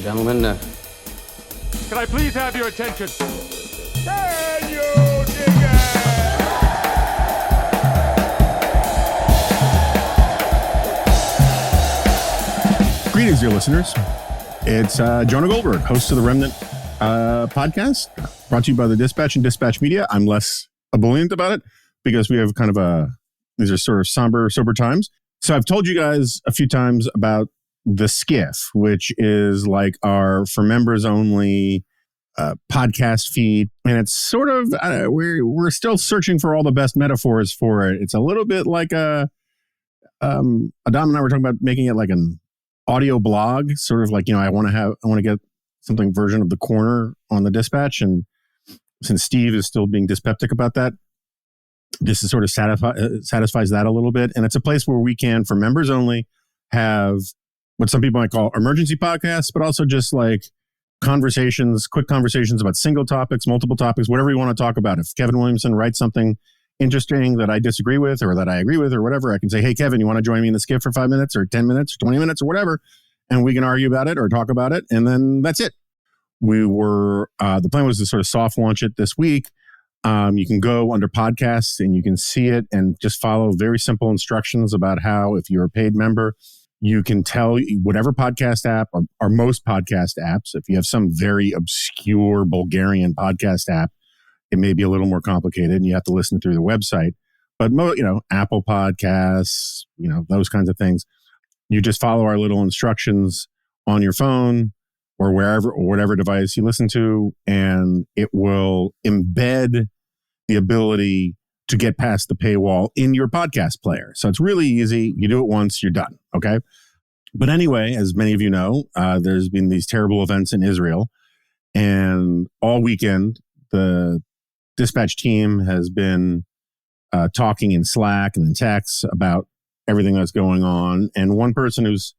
Gentlemen, can I please have your attention? Can you dig it? Greetings, dear listeners. It's Jonah Goldberg, host of the Remnant podcast, brought to you by the Dispatch and Dispatch Media. I'm less ebullient about it because we have kind of these are sort of sober times. So I've told you guys a few times about the Skiff, which is like our for members only podcast feed. And it's sort of, we're still searching for all the best metaphors for it. It's a little bit like Adaam and I were talking about making it like an audio blog, sort of like, I want to get something version of The Corner on the Dispatch. And since Steve is still being dyspeptic about that, this is sort of satisfies that a little bit. And it's a place where we can, for members only, have what some people might call emergency podcasts, but also just like conversations, quick conversations about single topics, multiple topics, whatever you want to talk about. If Kevin Williamson writes something interesting that I disagree with or that I agree with or whatever, I can say, hey, Kevin, you want to join me in the Skiff for 5 minutes or 10 minutes or 20 minutes or whatever? And we can argue about it or talk about it. And then that's it. The plan was to sort of soft launch it this week. You can go under podcasts and you can see it and just follow very simple instructions about how, if you're a paid member, you can tell whatever podcast app or most podcast apps. If you have some very obscure Bulgarian podcast app, it may be a little more complicated and you have to listen through the website. But, Apple Podcasts, those kinds of things. You just follow our little instructions on your phone or wherever or whatever device you listen to, and it will embed the ability to get past the paywall in your podcast player. So it's really easy. You do it once, you're done. Okay. But anyway, as many of you know, there's been these terrible events in Israel, and all weekend, the Dispatch team has been talking in Slack and in texts about everything that's going on. And one person who's,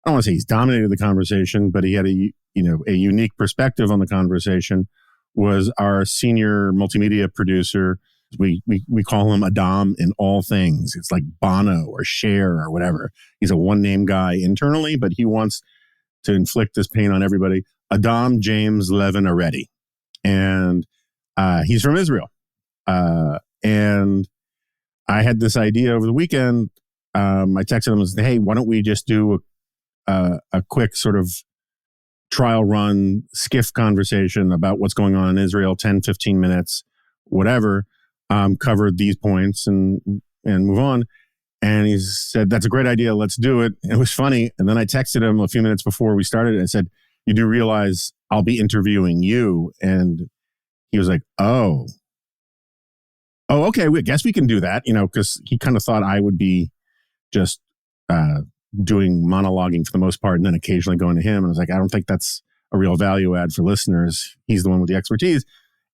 I don't want to say he's dominated the conversation, but he had a unique perspective on the conversation was our senior multimedia producer. We call him Adaam in all things. It's like Bono or Cher or whatever. He's a one-name guy internally, but he wants to inflict this pain on everybody. Adaam James Levin-Areddy. And he's from Israel. And I had this idea over the weekend. I texted him and said, hey, why don't we just do a quick sort of trial run Skiff conversation about what's going on in Israel, 10, 15 minutes, whatever. Covered these points and move on. And he said, that's a great idea. Let's do it. And it was funny. And then I texted him a few minutes before we started and I said, you do realize I'll be interviewing you? And he was like, oh, okay. I guess we can do that, because he kind of thought I would be just doing monologuing for the most part and then occasionally going to him. And I was like, I don't think that's a real value add for listeners. He's the one with the expertise.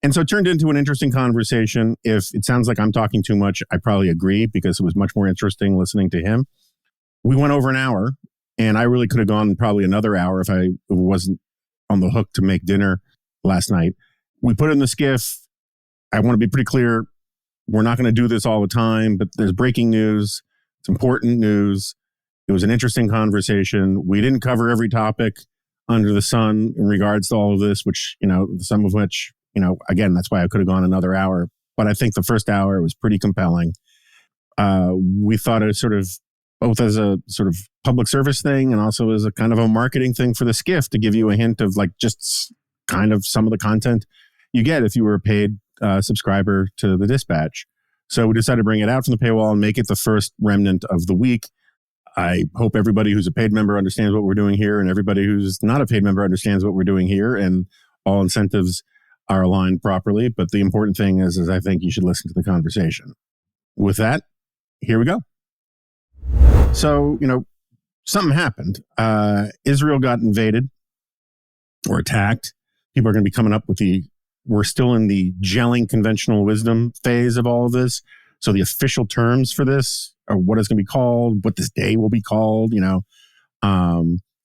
And so it turned into an interesting conversation. If it sounds like I'm talking too much, I probably agree because it was much more interesting listening to him. We went over an hour, and I really could have gone probably another hour if I wasn't on the hook to make dinner last night. We put it in the Skiff. I want to be pretty clear. We're not going to do this all the time, but there's breaking news. It's important news. It was an interesting conversation. We didn't cover every topic under the sun in regards to all of this, which, some of which, again, that's why I could have gone another hour. But I think the first hour was pretty compelling. We thought it was sort of both as a sort of public service thing and also as a kind of a marketing thing for the Skiff to give you a hint of like just kind of some of the content you get if you were a paid subscriber to the Dispatch. So we decided to bring it out from the paywall and make it the first remnant of the week. I hope everybody who's a paid member understands what we're doing here, and everybody who's not a paid member understands what we're doing here, and all incentives are aligned properly. But the important thing is I think you should listen to the conversation. With that, here we go. So, something happened. Israel got invaded or attacked. People are going to be coming up with we're still in the gelling conventional wisdom phase of all of this. So the official terms for this are what it's going to be called, what this day will be called,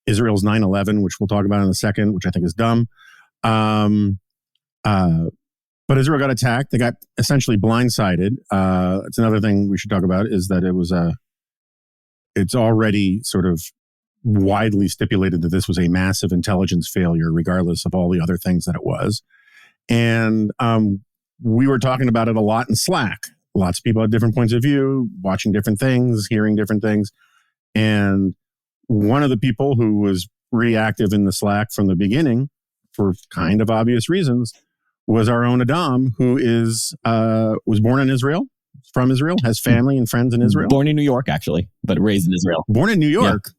Israel's 9/11, which we'll talk about in a second, which I think is dumb. But Israel got attacked. They got essentially blindsided. It's another thing we should talk about is that it's already sort of widely stipulated that this was a massive intelligence failure, regardless of all the other things that it was. And we were talking about it a lot in Slack. Lots of people had different points of view, watching different things, hearing different things. And one of the people who was pretty active in the Slack from the beginning, for kind of obvious reasons, was our own Adaam, who was born in Israel, from Israel, has family and friends in Israel. Born in New York, actually, but raised in Israel. Born in New York? Yeah.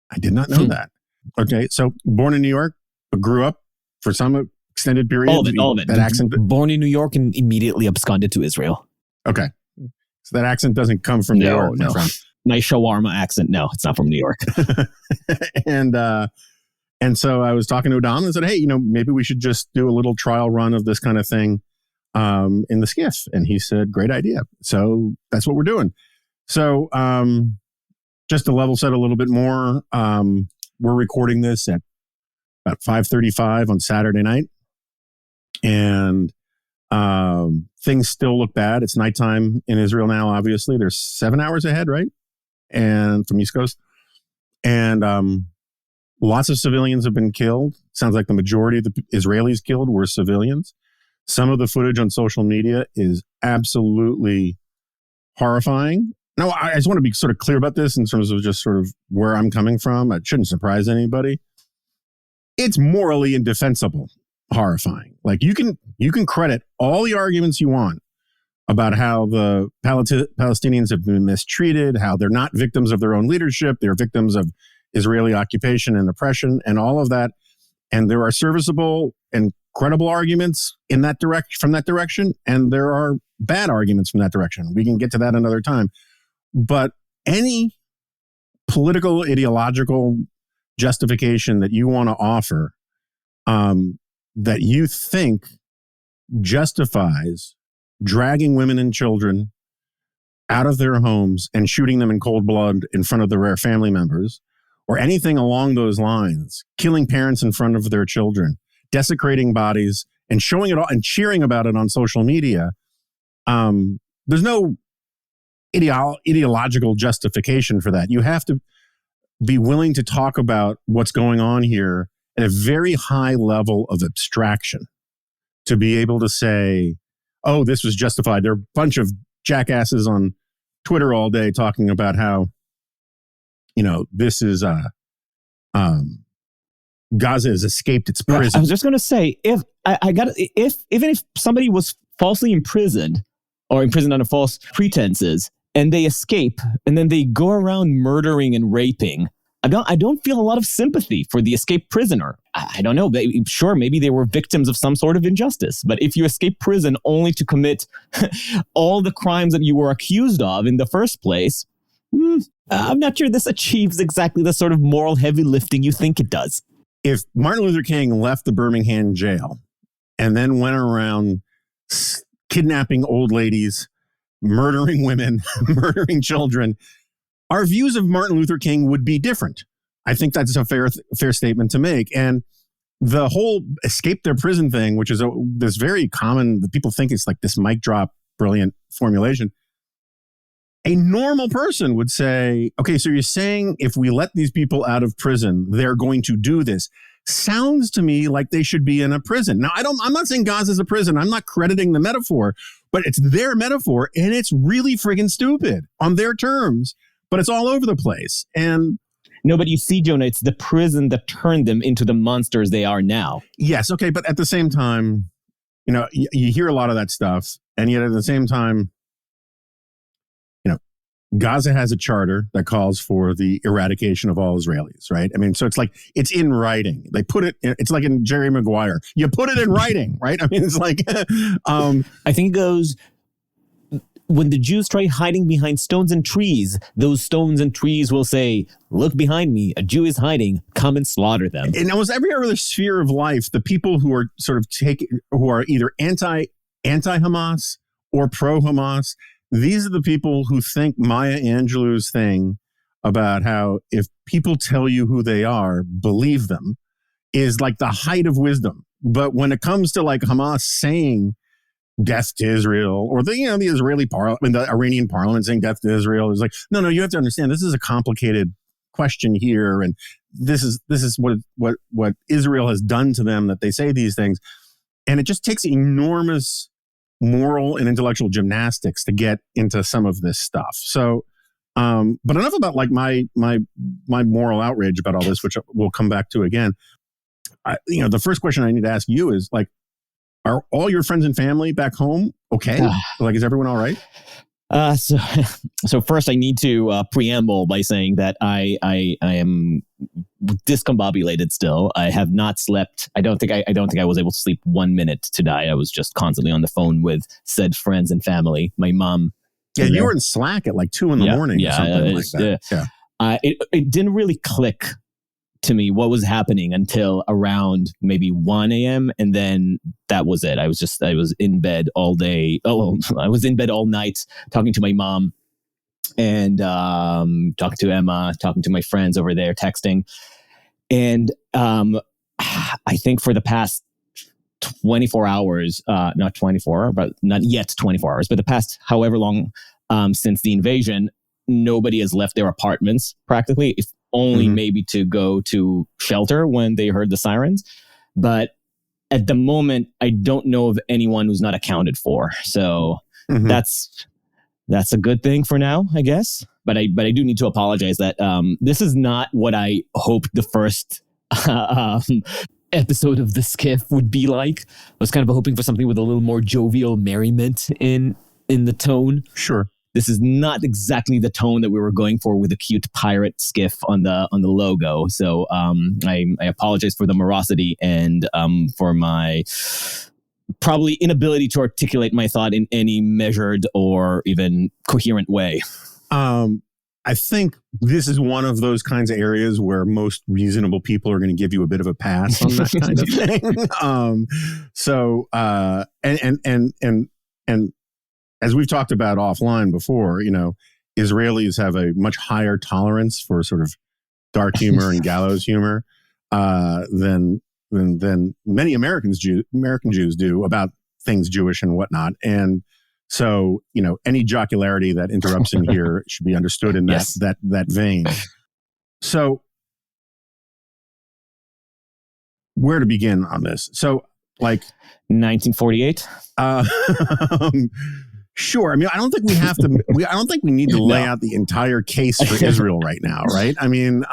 I did not know that. Okay, so born in New York, but grew up for some extended period. All of it. That accent. Born in New York and immediately absconded to Israel. Okay. So that accent doesn't come from New York. No. My shawarma accent, no, it's not from New York. And so I was talking to Adaam and said, hey, maybe we should just do a little trial run of this kind of thing in the Skiff. And he said, great idea. So that's what we're doing. So just to level set a little bit more, we're recording this at about 5:35 on Saturday night. And things still look bad. It's nighttime in Israel now, obviously. They're 7 hours ahead, right? And from East Coast. And lots of civilians have been killed. Sounds like the majority of the Israelis killed were civilians. Some of the footage on social media is absolutely horrifying. Now, I just want to be sort of clear about this in terms of just sort of where I'm coming from. It shouldn't surprise anybody. It's morally indefensible, horrifying. Like you can credit all the arguments you want about how the Palestinians have been mistreated, how they're not victims of their own leadership, they're victims of Israeli occupation and oppression and all of that. And there are serviceable and credible arguments in that from that direction, and there are bad arguments from that direction. We can get to that another time. But any political, ideological justification that you want to offer that you think justifies dragging women and children out of their homes and shooting them in cold blood in front of their family members, or anything along those lines, killing parents in front of their children, desecrating bodies, and showing it all and cheering about it on social media, there's no ideological justification for that. You have to be willing to talk about what's going on here at a very high level of abstraction to be able to say, oh, this was justified. There are a bunch of jackasses on Twitter all day talking about how, this is Gaza has escaped its prison. I was just going to say, even if somebody was falsely imprisoned or imprisoned under false pretenses and they escape and then they go around murdering and raping, I don't feel a lot of sympathy for the escaped prisoner. I don't know. Sure, maybe they were victims of some sort of injustice. But if you escape prison only to commit all the crimes that you were accused of in the first place, I'm not sure this achieves exactly the sort of moral heavy lifting you think it does. If Martin Luther King left the Birmingham jail and then went around kidnapping old ladies, murdering women, murdering children, our views of Martin Luther King would be different. I think that's a fair statement to make. And the whole escape their prison thing, which is this very common, people think it's like this mic drop, brilliant formulation. A normal person would say, okay, so you're saying if we let these people out of prison, they're going to do this. Sounds to me like they should be in a prison. Now, I'm not saying Gaza's a prison. I'm not crediting the metaphor, but it's their metaphor and it's really friggin' stupid on their terms, but it's all over the place. And no, but you see, Jonah, it's the prison that turned them into the monsters they are now. Yes. Okay. But at the same time, you hear a lot of that stuff. And yet at the same time, Gaza has a charter that calls for the eradication of all Israelis, right? I mean, so it's like, it's in writing. They put it, it's like in Jerry Maguire. You put it in writing, right? I mean, it's like... I think it goes, when the Jews try hiding behind stones and trees, those stones and trees will say, look behind me, a Jew is hiding, come and slaughter them. In almost every other sphere of life, the people who are sort of who are either anti-Hamas or pro-Hamas, these are the people who think Maya Angelou's thing about how if people tell you who they are, believe them, is like the height of wisdom. But when it comes to like Hamas saying death to Israel, or the Israeli parliament, the Iranian parliament saying death to Israel, is like, no, you have to understand, this is a complicated question here, and this is what Israel has done to them that they say these things, and it just takes enormous moral and intellectual gymnastics to get into some of this stuff. So, but enough about like my moral outrage about all this, which we'll come back to again. The first question I need to ask you is like, are all your friends and family back home okay? Like, is everyone all right? So first I need to preamble by saying that I am discombobulated still. I have not slept. I don't think I was able to sleep 1 minute today. I was just constantly on the phone with said friends and family. My mom. Yeah, you were in Slack at like 2 a.m. or something like that. It didn't really click to me what was happening until around maybe 1 a.m. And then that was it. I was in bed all day. I was in bed all night talking to my mom and talking to Emma, talking to my friends over there, texting. And I think for the past 24 hours, not 24, but not yet 24 hours, but the past however long since the invasion, nobody has left their apartments practically, if only maybe to go to shelter when they heard the sirens. But at the moment, I don't know of anyone who's not accounted for. So that's a good thing for now, I guess. But I do need to apologize that this is not what I hoped the first episode of the Skiff would be like. I was kind of hoping for something with a little more jovial merriment in the tone. Sure. This is not exactly the tone that we were going for with a cute pirate skiff on the logo. So I apologize for the morosity and for my probably inability to articulate my thought in any measured or even coherent way. I think this is one of those kinds of areas where most reasonable people are going to give you a bit of a pass on that kind of thing. And as we've talked about offline before, Israelis have a much higher tolerance for sort of dark humor and gallows humor than many American Jews do about things Jewish and whatnot. And so, any jocularity that interrupts in here should be understood in that vein. So, where to begin on this? So, like 1948. Sure. I mean, I don't think we have to. I don't think we need to lay out the entire case for Israel right now, right? I mean,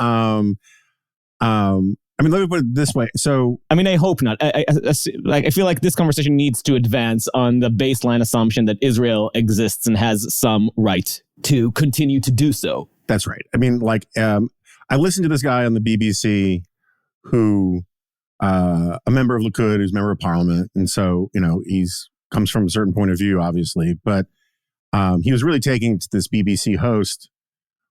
let me put it this way. So, I mean, I hope not. I feel like this conversation needs to advance on the baseline assumption that Israel exists and has some right to continue to do so. That's right. I mean, I listened to this guy on the BBC who, a member of Likud, who's a member of parliament, and so he's comes from a certain point of view, obviously, but he was really taking to this BBC host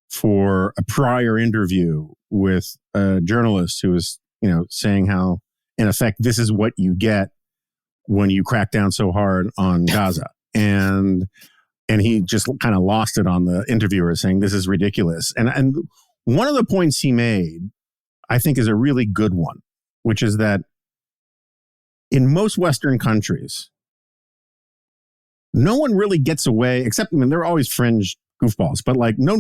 for a prior interview with a journalist who was, saying how, in effect, this is what you get when you crack down so hard on Gaza. And he just kind of lost it on the interviewer, saying this is ridiculous. And one of the points he made, I think, is a really good one, which is that in most Western countries, no one really gets away, except, there are always fringe goofballs, but like no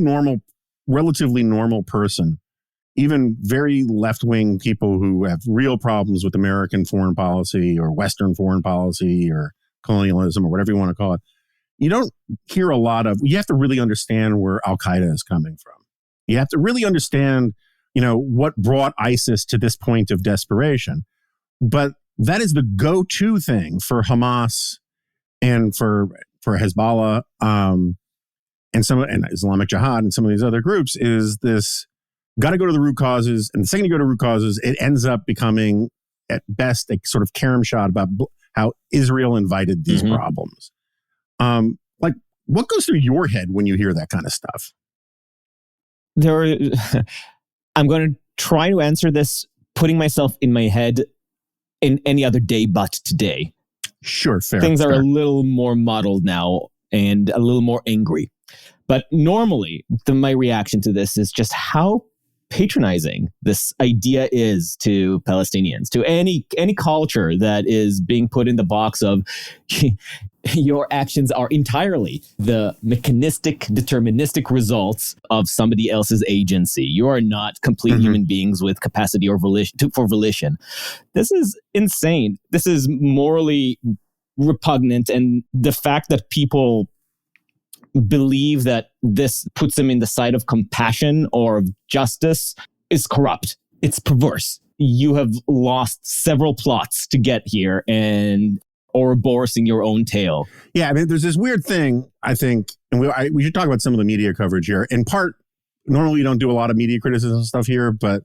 relatively normal person, even very left-wing people who have real problems with American foreign policy or Western foreign policy or colonialism or whatever you want to call it. You don't hear a lot of, you have to really understand where Al-Qaeda is coming from. You have to really understand, what brought ISIS to this point of desperation. But that is the go-to thing for Hamas and for Hezbollah, and Islamic Jihad and some of these other groups is this, got to go to the root causes. And the second you go to root causes, it ends up becoming at best a sort of carom shot about how Israel invited these problems. What goes through your head when you hear that kind of stuff? I'm going to try to answer this, putting myself in my head in any other day but today. Sure, fair. Things are a little more muddled now and a little more angry. But normally, my reaction to this is just how patronizing this idea is to Palestinians, to any culture that is being put in the box of your actions are entirely the mechanistic, deterministic results of somebody else's agency. You are not complete human beings with capacity or for volition. This is insane. This is morally repugnant, and the fact that people believe that this puts them in the side of compassion or of justice is corrupt. It's perverse. You have lost several plots to get here and Ouroboros-ing your own tail. Yeah, I mean, there's this weird thing, I think, and we should talk about some of the media coverage here. In part, normally you don't do a lot of media criticism stuff here, but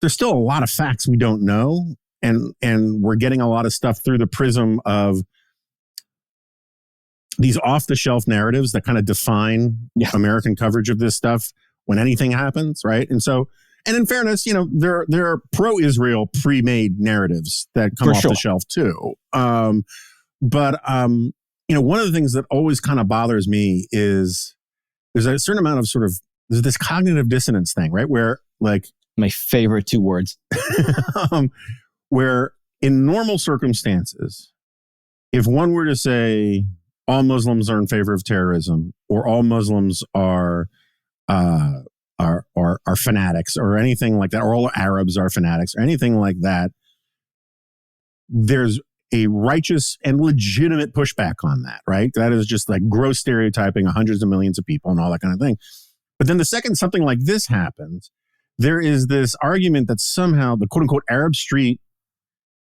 there's still a lot of facts we don't know, and we're getting a lot of stuff through the prism of these off-the-shelf narratives that kind of define American coverage of this stuff when anything happens, right? And so, and in fairness, you know, there are pro-Israel pre-made narratives that come off the shelf too. But you know, one of the things that always kind of bothers me is there's a certain amount of there's this cognitive dissonance thing, right? Where like my favorite two words, where in normal circumstances, if one were to say all Muslims are in favor of terrorism, or all Muslims are fanatics, or anything like that, or all Arabs are fanatics, or anything like that, there's a righteous and legitimate pushback on that, right? That is just like gross stereotyping of hundreds of millions of people and all that kind of thing. But then the second something like this happens, there is this argument that somehow the quote unquote Arab street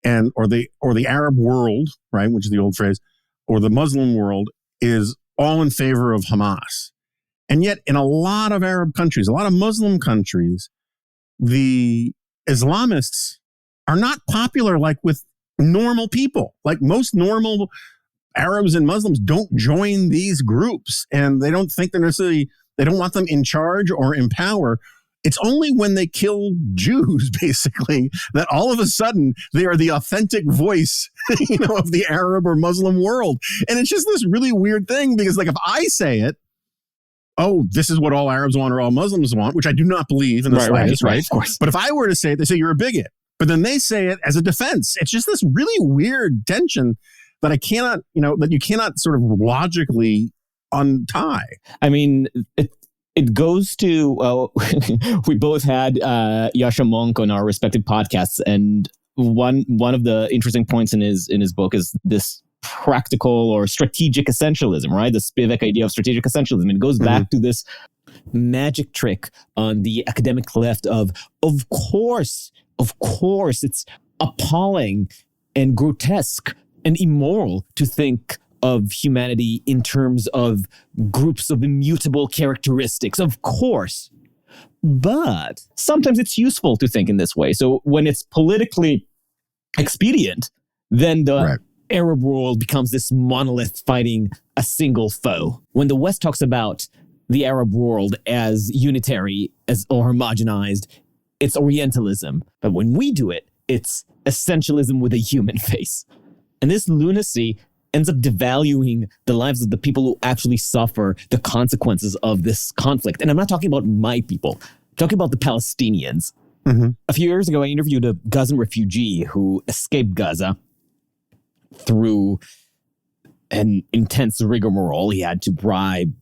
or the Arab world, right, which is the old phrase, or the Muslim world is all in favor of Hamas. And yet in a lot of Arab countries, a lot of Muslim countries, the Islamists are not popular like with normal people. Like most normal Arabs and Muslims don't join these groups, and they don't think they don't want them in charge or in power. It's only when they kill Jews, basically, that all of a sudden they are the authentic voice, you know, of the Arab or Muslim world. And it's just this really weird thing, because like if I say it, oh, this is what all Arabs want or all Muslims want, which I do not believe in the slightest, right? Of course. But if I were to say it, they say you're a bigot. But then they say it as a defense. It's just this really weird tension that that you cannot sort of logically untie. I mean, it goes to, we both had Yasha Monk on our respective podcasts, and one of the interesting points in his book is this practical or strategic essentialism, right? The Spivak idea of strategic essentialism. It goes back to this magic trick on the academic left of course, it's appalling and grotesque and immoral to think of humanity in terms of groups of immutable characteristics, of course. But sometimes it's useful to think in this way. So when it's politically expedient, then the Arab world becomes this monolith fighting a single foe. When the West talks about the Arab world as unitary or homogenized, it's Orientalism. But when we do it, it's essentialism with a human face. And this lunacy ends up devaluing the lives of the people who actually suffer the consequences of this conflict. And I'm not talking about my people. I'm talking about the Palestinians. A few years ago, I interviewed a Gazan refugee who escaped Gaza through an intense rigmarole. He had to bribe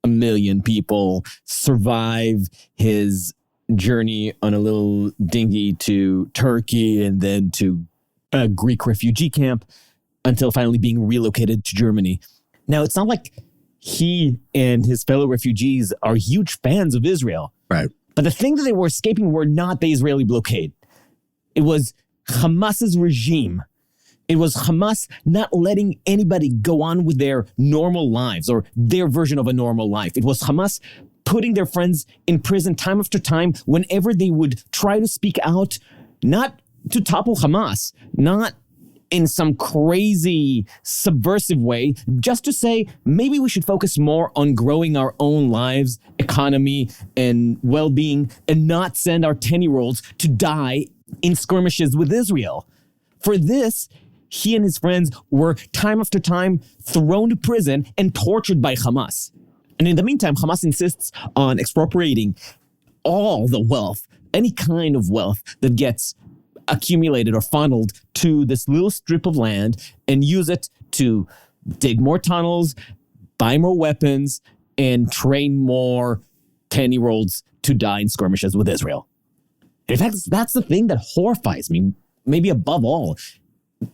1 million people, survive his journey on a little dinghy to Turkey and then to a Greek refugee camp, until finally being relocated to Germany. Now, it's not like he and his fellow refugees are huge fans of Israel. Right. But the thing that they were escaping were not the Israeli blockade. It was Hamas's regime. It was Hamas not letting anybody go on with their normal lives or their version of a normal life. It was Hamas putting their friends in prison time after time whenever they would try to speak out, not to topple Hamas, not in some crazy subversive way, just to say, maybe we should focus more on growing our own lives, economy, and well-being, and not send our 10-year-olds to die in skirmishes with Israel. For this, he and his friends were time after time thrown to prison and tortured by Hamas. And in the meantime, Hamas insists on expropriating all the wealth, any kind of wealth that gets accumulated or funneled to this little strip of land and use it to dig more tunnels, buy more weapons, and train more 10-year-olds to die in skirmishes with Israel. In fact, that's the thing that horrifies me, maybe above all,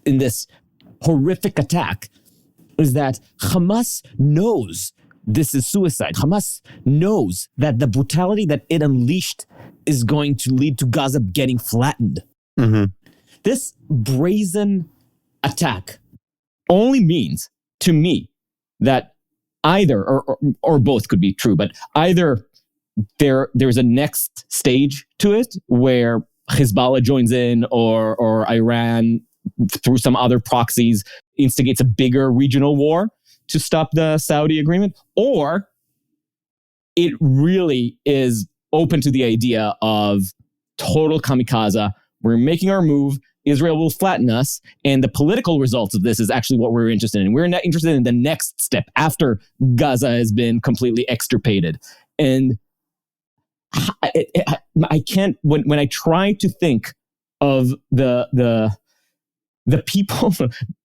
in this horrific attack, is that Hamas knows this is suicide. Hamas knows that the brutality that it unleashed is going to lead to Gaza getting flattened. Mm-hmm. This brazen attack only means, to me, that either, or both could be true, but either there's a next stage to it where Hezbollah joins in, or Iran, through some other proxies, instigates a bigger regional war to stop the Saudi agreement, or it really is open to the idea of total kamikaze. We're making our move. Israel will flatten us. And the political results of this is actually what we're interested in. We're not interested in the next step after Gaza has been completely extirpated. And I can't, when I try to think of the people,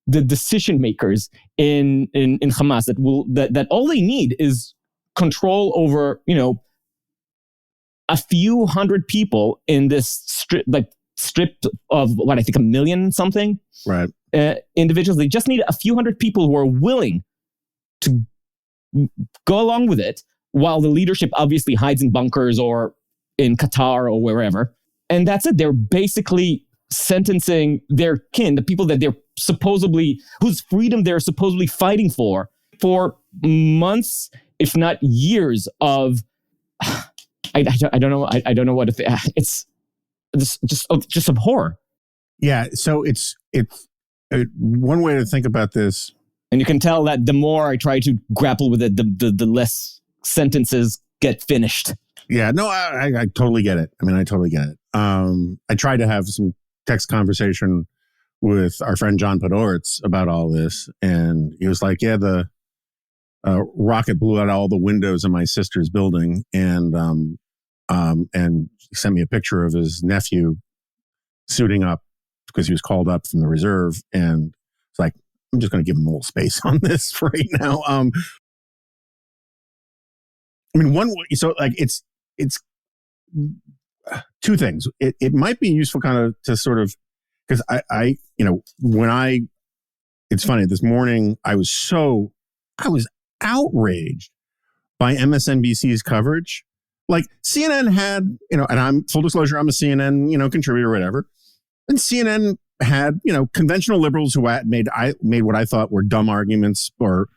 the decision makers in Hamas that all they need is control over, a few hundred people in this strip of what I think 1 million something, right? Individuals. They just need a few hundred people who are willing to go along with it, while the leadership obviously hides in bunkers or in Qatar or wherever. And that's it. They're basically sentencing their kin, the people that they're supposedly, whose freedom they're supposedly fighting for months, if not years of, I don't know. I don't know what it's just some horror. Yeah. So it's one way to think about this. And you can tell that the more I try to grapple with it, the less sentences get finished. Yeah, no, I totally get it. I mean, I totally get it. I tried to have some text conversation with our friend John Podhoretz about all this, and he was like, yeah, the rocket blew out all the windows in my sister's building, and he sent me a picture of his nephew suiting up because he was called up from the reserve, and it's like, I'm just going to give him a little space on this for right now. I mean, it's two things. It might be useful kind of to sort of, because it's funny, this morning I was outraged by MSNBC's coverage. Like CNN had, and I'm full disclosure, I'm a CNN, contributor or whatever. And CNN had, conventional liberals who made what I thought were dumb arguments or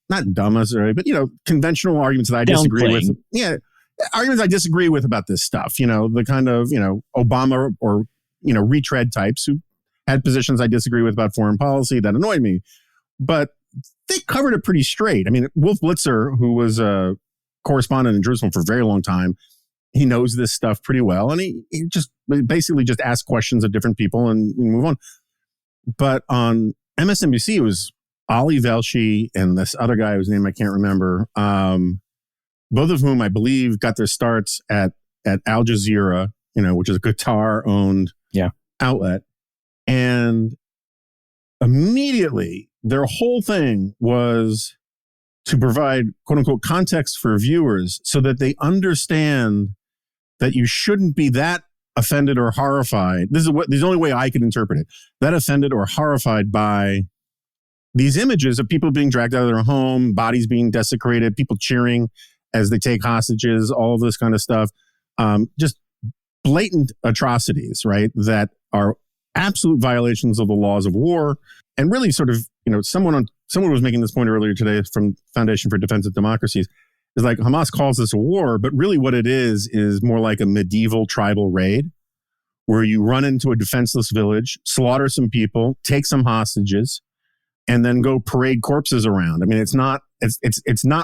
not dumb necessarily, but, conventional arguments that I disagree with. Yeah. Arguments I disagree with about this stuff, the kind of, Obama or, retread types who had positions I disagree with about foreign policy that annoyed me. But they covered it pretty straight. I mean, Wolf Blitzer, who was a correspondent in Jerusalem for a very long time, he knows this stuff pretty well. And he just basically just asked questions of different people and move on. But on MSNBC, it was Ali Velshi and this other guy whose name I can't remember, both of whom I believe got their starts at Al Jazeera, which is a Qatar-owned outlet. And immediately, their whole thing was to provide, quote unquote, context for viewers so that they understand that you shouldn't be that offended or horrified. This is the only way I could interpret it. That offended or horrified by these images of people being dragged out of their home, bodies being desecrated, people cheering as they take hostages, all of this kind of stuff. Just blatant atrocities, right? That are absolute violations of the laws of war. And really sort of, someone was making this point earlier today from Foundation for Defense of Democracies, is like Hamas calls this a war, but really what it is more like a medieval tribal raid where you run into a defenseless village, slaughter some people, take some hostages, and then go parade corpses around. I mean, it's not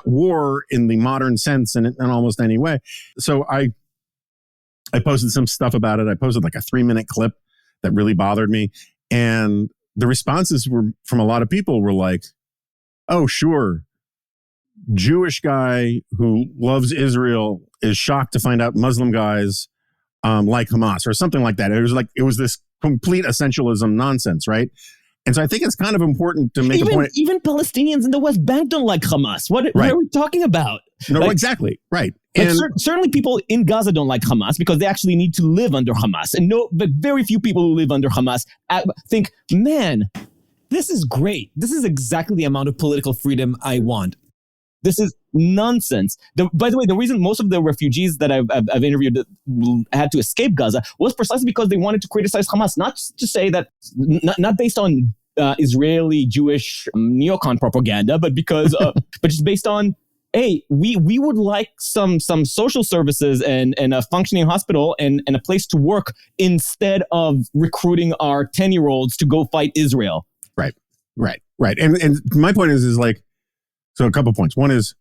war in the modern sense in almost any way. So I posted some stuff about it. I posted like a 3-minute clip that really bothered me. And the responses were from a lot of people were like, oh, sure, Jewish guy who loves Israel is shocked to find out Muslim guys like Hamas or something like that. It was this complete essentialism nonsense, right? And so I think it's kind of important to make a point. Even Palestinians in the West Bank don't like Hamas. What are we talking about? No, exactly. Right. Like certainly people in Gaza don't like Hamas because they actually need to live under Hamas. But very few people who live under Hamas think, man, this is great. This is exactly the amount of political freedom I want. This is nonsense. By the way, the reason most of the refugees that I've interviewed had to escape Gaza was precisely because they wanted to criticize Hamas, not to say that, not based on Israeli Jewish neocon propaganda, but because, but just based on, hey, we would like some social services and a functioning hospital and a place to work instead of recruiting our 10-year-olds to go fight Israel. Right. And my point is like, so a couple points. One is,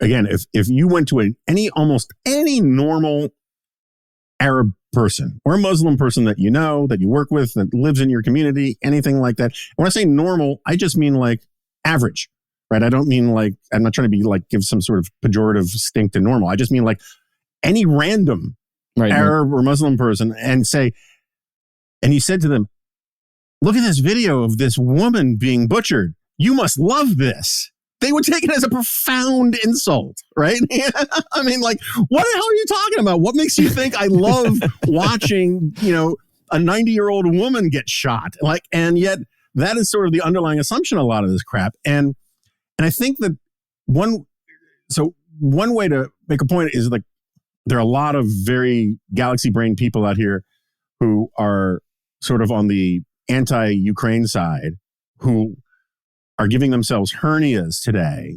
again, if you went to almost any normal Arab person or Muslim person that you know, that you work with, that lives in your community, anything like that. When I say normal, I just mean like average, right? I don't mean like, I'm not trying to be like, give some sort of pejorative stink to normal. I just mean like any random Arab or Muslim person and you said to them, look at this video of this woman being butchered. You must love this. They would take it as a profound insult, right? I mean, like, what the hell are you talking about? What makes you think I love watching, a 90-year-old woman get shot? And yet that is sort of the underlying assumption of a lot of this crap. And I think that one way to make a point is like, there are a lot of very galaxy brain people out here who are sort of on the anti-Ukraine side who are giving themselves hernias today,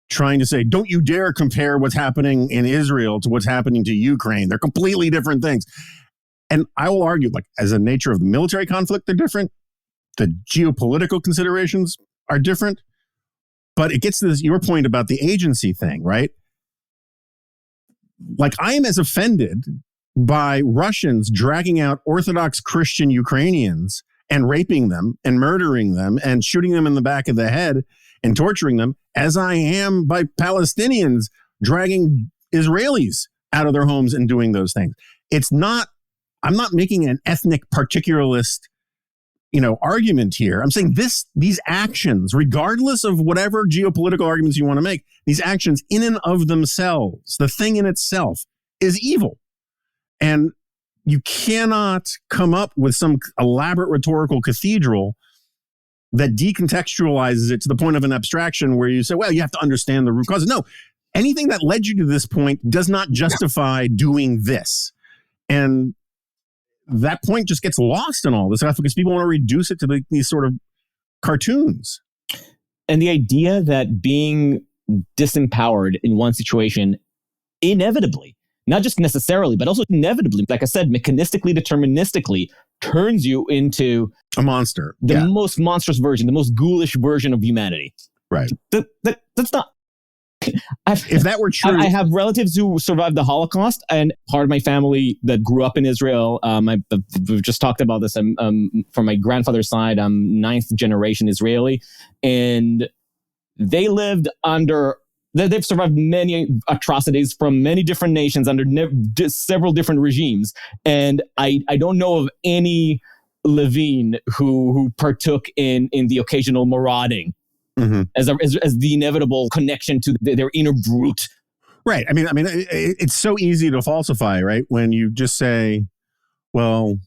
trying to say, don't you dare compare what's happening in Israel to what's happening to Ukraine. They're completely different things. And I will argue, like, as a nature of the military conflict, they're different. The geopolitical considerations are different. But it gets to your point about the agency thing, right? Like, I am as offended by Russians dragging out Orthodox Christian Ukrainians and raping them and murdering them and shooting them in the back of the head and torturing them as I am by Palestinians dragging Israelis out of their homes and doing those things. I'm not making an ethnic particularist, argument here. I'm saying these actions, regardless of whatever geopolitical arguments you want to make, these actions in and of themselves, the thing in itself is evil. And you cannot come up with some elaborate rhetorical cathedral that decontextualizes it to the point of an abstraction where you say, well, you have to understand the root causes. No, anything that led you to this point does not justify doing this. And that point just gets lost in all this stuff because people want to reduce it to these sort of cartoons. And the idea that being disempowered in one situation inevitably, not just necessarily, but also inevitably, like I said, mechanistically, deterministically, turns you into a monster. The most monstrous version, the most ghoulish version of humanity. Right. That's not... If that were true... I have relatives who survived the Holocaust, and part of my family that grew up in Israel, we've just talked about this, from my grandfather's side, I'm 9th generation Israeli, and they lived under... They've survived many atrocities from many different nations under several different regimes. And I don't know of any Levine who partook in the occasional marauding as the inevitable connection to their inner brute. Right. I mean, it's so easy to falsify, right? When you just say, well,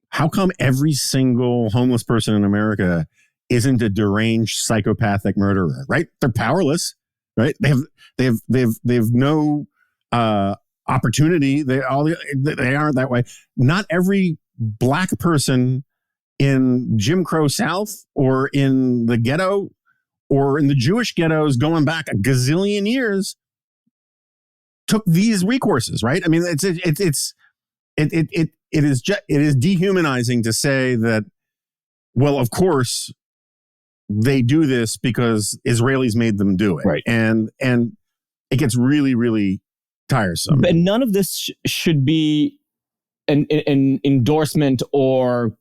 how come every single homeless person in America isn't a deranged psychopathic murderer, right? They're powerless. Right, they have no opportunity. They aren't that way. Not every black person in Jim Crow South or in the ghetto or in the Jewish ghettos going back a gazillion years took these recourses. Right? I mean, it is dehumanizing to say that. Well, of course, they do this because Israelis made them do it. Right. And it gets really, really tiresome. But none of this should be an endorsement or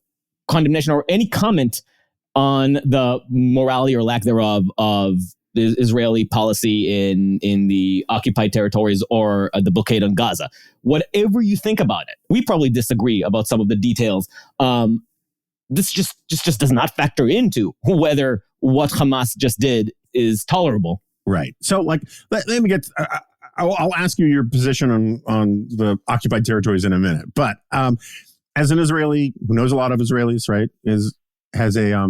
condemnation or any comment on the morality or lack thereof of the Israeli policy in the occupied territories or the blockade on Gaza. Whatever you think about it, we probably disagree about some of the details. This just does not factor into whether what Hamas just did is tolerable. Right. So, like, let me get. I'll ask you your position on the occupied territories in a minute. But as an Israeli who knows a lot of Israelis, right, has a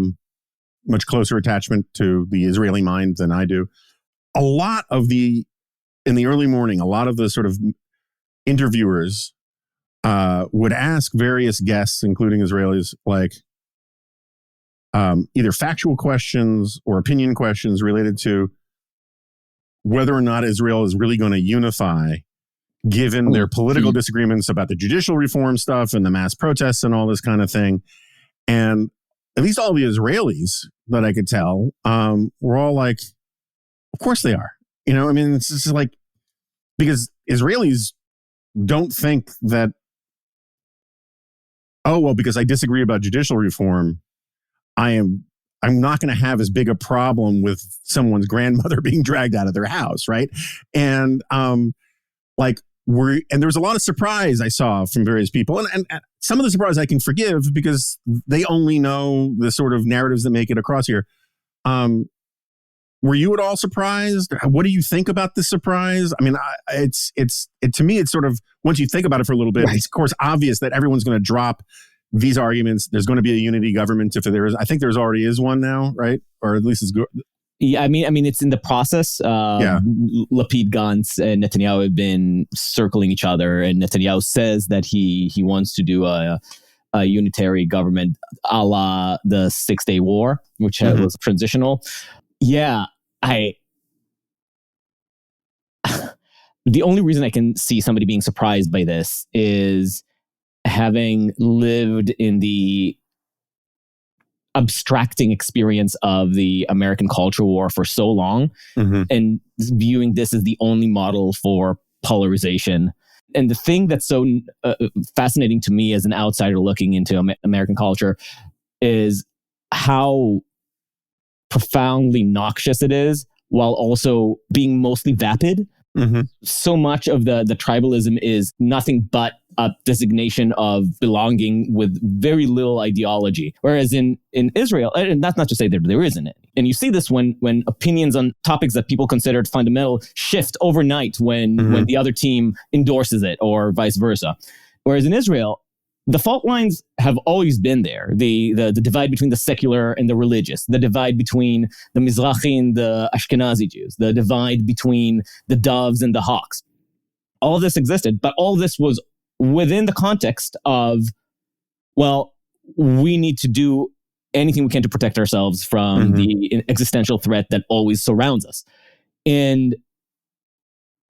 much closer attachment to the Israeli mind than I do. In the early morning, a lot of the sort of interviewers would ask various guests, including Israelis, like either factual questions or opinion questions related to whether or not Israel is really going to unify, given their political disagreements about the judicial reform stuff and the mass protests and all this kind of thing. And at least all the Israelis that I could tell were all like, of course they are. You know, I mean, it's just like, because Israelis don't think that, oh, well, because I disagree about judicial reform, I'm not going to have as big a problem with someone's grandmother being dragged out of their house, right? And there was a lot of surprise I saw from various people, and some of the surprise I can forgive because they only know the sort of narratives that make it across here. Were you at all surprised? What do you think about this surprise? I mean, to me, it's sort of, once you think about it for a little bit, it's of course obvious that everyone's going to drop these arguments. There's going to be a unity government if there is. I think there's already is one now, right? Or at least it's good. Yeah, I mean, it's in the process. Lapid, Gantz, and Netanyahu have been circling each other, and Netanyahu says that he wants to do a unitary government a la the 6-Day War, which was transitional. Yeah, the only reason I can see somebody being surprised by this is having lived in the abstracting experience of the American culture war for so long and viewing this as the only model for polarization. And the thing that's so fascinating to me as an outsider looking into American culture is how profoundly noxious it is while also being mostly vapid. So much of the tribalism is nothing but a designation of belonging with very little ideology. Whereas in Israel, and that's not to say that there isn't it. And you see this when opinions on topics that people considered fundamental shift overnight when the other team endorses it or vice versa. Whereas in Israel, the fault lines have always been there. The divide between the secular and the religious, the divide between the Mizrahi and the Ashkenazi Jews, the divide between the doves and the hawks. All of this existed, but all of this was within the context of, well, we need to do anything we can to protect ourselves from the existential threat that always surrounds us. And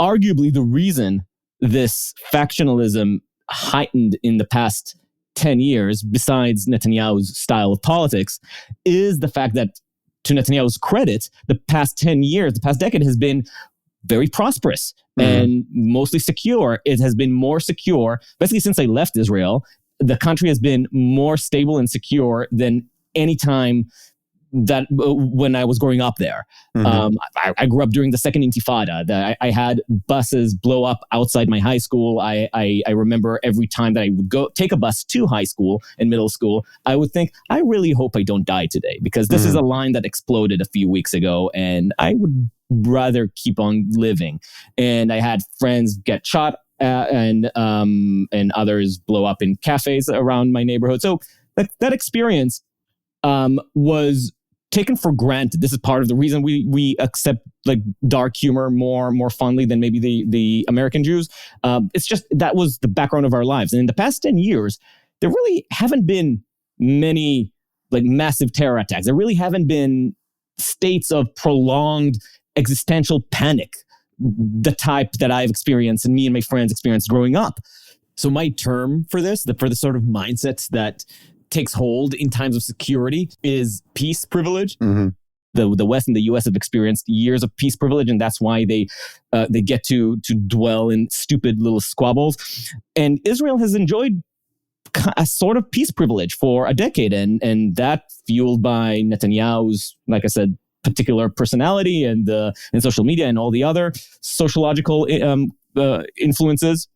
arguably the reason this factionalism heightened in the past 10 years, besides Netanyahu's style of politics, is the fact that, to Netanyahu's credit, the past 10 years, the past decade has been very prosperous and mostly secure. It has been more secure. Basically, since I left Israel, the country has been more stable and secure than any time that when I was growing up there. I grew up during the second Intifada. I had buses blow up outside my high school. I remember every time that I would go take a bus to high school and middle school, I would think, I really hope I don't die today, because this is a line that exploded a few weeks ago and I would rather keep on living. And I had friends get shot and others blow up in cafes around my neighborhood. So that experience was taken for granted. This is part of the reason we accept like dark humor more fondly than maybe the American Jews. It's just that was the background of our lives. And in the past 10 years, there really haven't been many like massive terror attacks. There really haven't been states of prolonged existential panic, the type that I've experienced and me and my friends experienced growing up. So my term for this, for the sort of mindset that takes hold in times of security, is peace privilege. The West and the US have experienced years of peace privilege, and that's why they get to dwell in stupid little squabbles. And Israel has enjoyed a sort of peace privilege for a decade, and that fueled by Netanyahu's, like I said, particular personality and social media and all the other sociological influences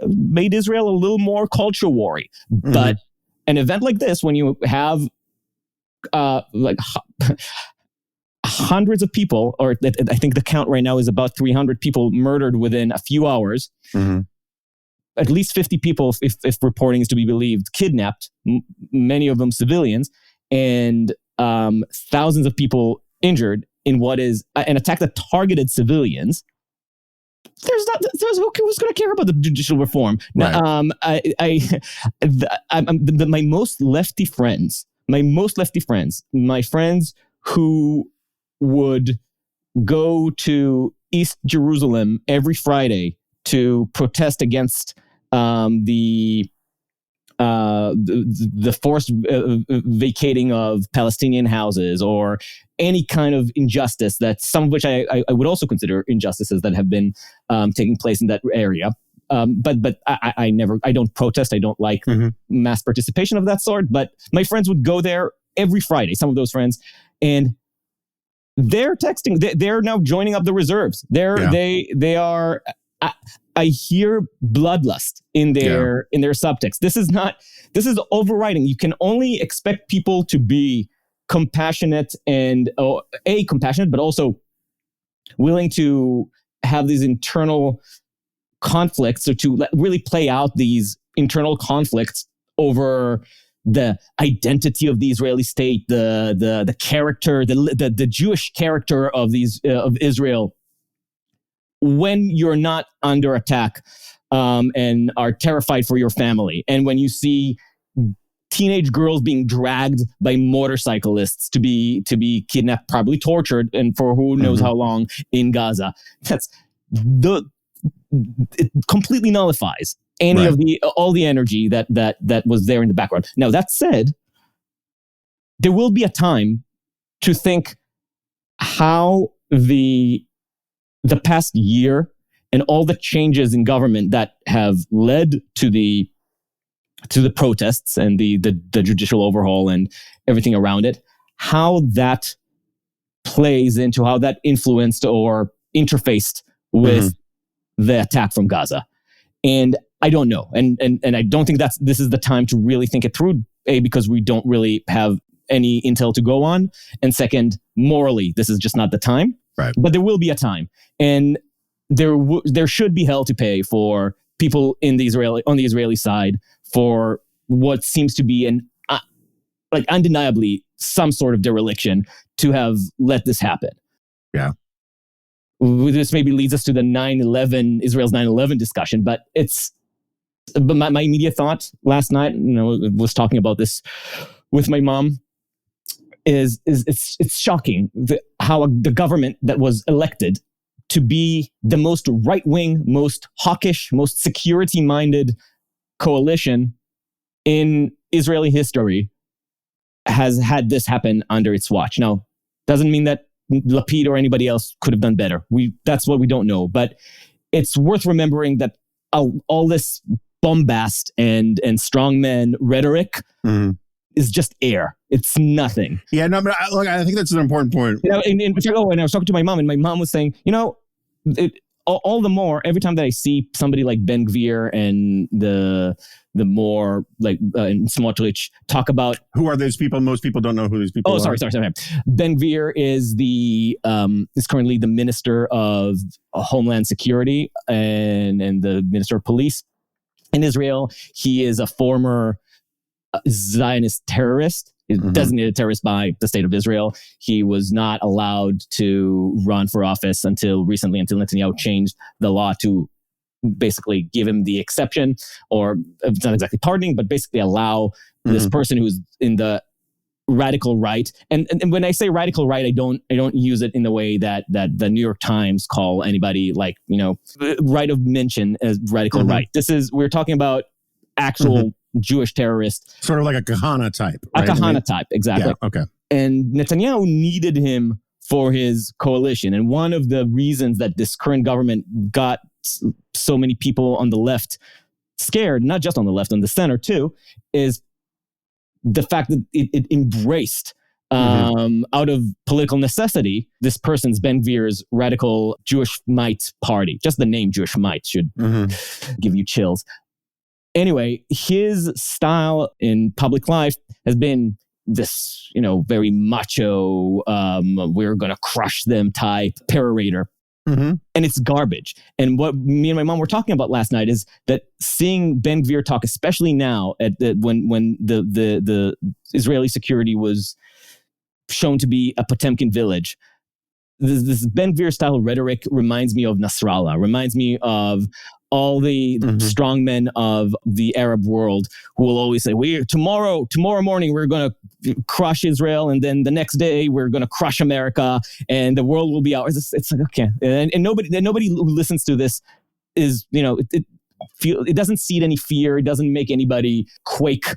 made Israel a little more culture war-y. But an event like this, when you have hundreds of people, or I think the count right now is about 300 people murdered within a few hours. At least 50 people, if reporting is to be believed, kidnapped, many of them civilians, and thousands of people injured in what is an attack that targeted civilians. Who's going to care about the judicial reform? Right. My most lefty friends, my friends who would go to East Jerusalem every Friday to protest against the forced vacating of Palestinian houses, or any kind of injustice, that some of which I would also consider injustices that have been taking place in that area. But I don't protest. I don't like mass participation of that sort. But my friends would go there every Friday, some of those friends, and they're texting. They're now joining up the reserves. They are. I hear bloodlust in their subtext. This is overriding. You can only expect people to be compassionate and compassionate, but also willing to have these internal conflicts, or to really play out these internal conflicts over the identity of the Israeli state, the character, the Jewish character of Israel, when you're not under attack and are terrified for your family, and when you see teenage girls being dragged by motorcyclists to be kidnapped, probably tortured, and for who knows how long in Gaza, it completely nullifies any of all the energy that was there in the background. Now, that said, there will be a time to think how the past year and all the changes in government that have led to the protests and the judicial overhaul and everything around it, how that plays into, how that influenced or interfaced with the attack from Gaza. And I don't know. And I don't think this is the time to really think it through, A, because we don't really have any intel to go on, and second, morally, this is just not the time. Right. But there will be a time, and there should be hell to pay for people on the Israeli side for what seems to be undeniably some sort of dereliction to have let this happen. Yeah. This maybe leads us to the Israel's 9/11 discussion, but my immediate thought last night, was talking about this with my mom, is it's shocking how the government that was elected to be the most right-wing, most hawkish, most security-minded coalition in Israeli history has had this happen under its watch. Now, doesn't mean that Lapid or anybody else could have done better. That's what we don't know. But it's worth remembering that all this bombast and strongman rhetoric is just air. It's nothing. Yeah, no, but I think that's an important point. And I was talking to my mom, and my mom was saying, all the more every time that I see somebody like Ben Gvir and the more like Smotrich talk about, who are these people? Most people don't know who these people are. Sorry. Ben Gvir is is currently the Minister of Homeland Security and the Minister of Police in Israel. He is a former Zionist terrorist. Designated terrorist by the state of Israel. He was not allowed to run for office until recently, until Netanyahu changed the law to basically give him the exception, or it's not exactly pardoning, but basically allow this person who's in the radical right. And when I say radical right, I don't use it in the way that the New York Times call anybody like, right of mention as radical right. We're talking about actual Jewish terrorist. Sort of like a Kahana type. Right? A Kahana type, exactly. Yeah, okay. And Netanyahu needed him for his coalition. And one of the reasons that this current government got so many people on the left scared, not just on the left, on the center too, is the fact that it embraced out of political necessity, this person's Ben Gvir's radical Jewish Might party. Just the name Jewish Might should give you chills. Anyway, his style in public life has been this, very macho, we're going to crush them type perorator. And it's garbage. And what me and my mom were talking about last night is that seeing Ben Gvir talk, especially now when the Israeli security was shown to be a Potemkin village, this Ben Gvir style rhetoric reminds me of Nasrallah, reminds me of all the strong men of the Arab world who will always say, tomorrow morning, we're going to crush Israel. And then the next day we're going to crush America and the world will be ours. It's like, okay. And nobody who listens to this is, it doesn't seed any fear. It doesn't make anybody quake.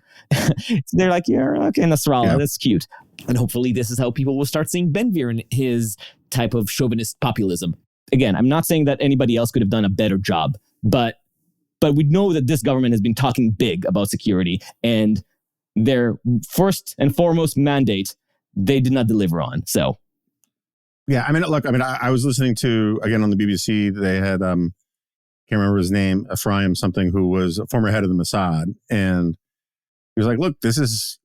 They're like, yeah, okay, Nasrallah, that's cute. And hopefully this is how people will start seeing Ben Gvir and his type of chauvinist populism. Again, I'm not saying that anybody else could have done a better job, but we know that this government has been talking big about security, and their first and foremost mandate, they did not deliver on. So, yeah, I was listening to, again, on the BBC, they had, can't remember his name, Ephraim something, who was a former head of the Mossad. And he was like, look, this is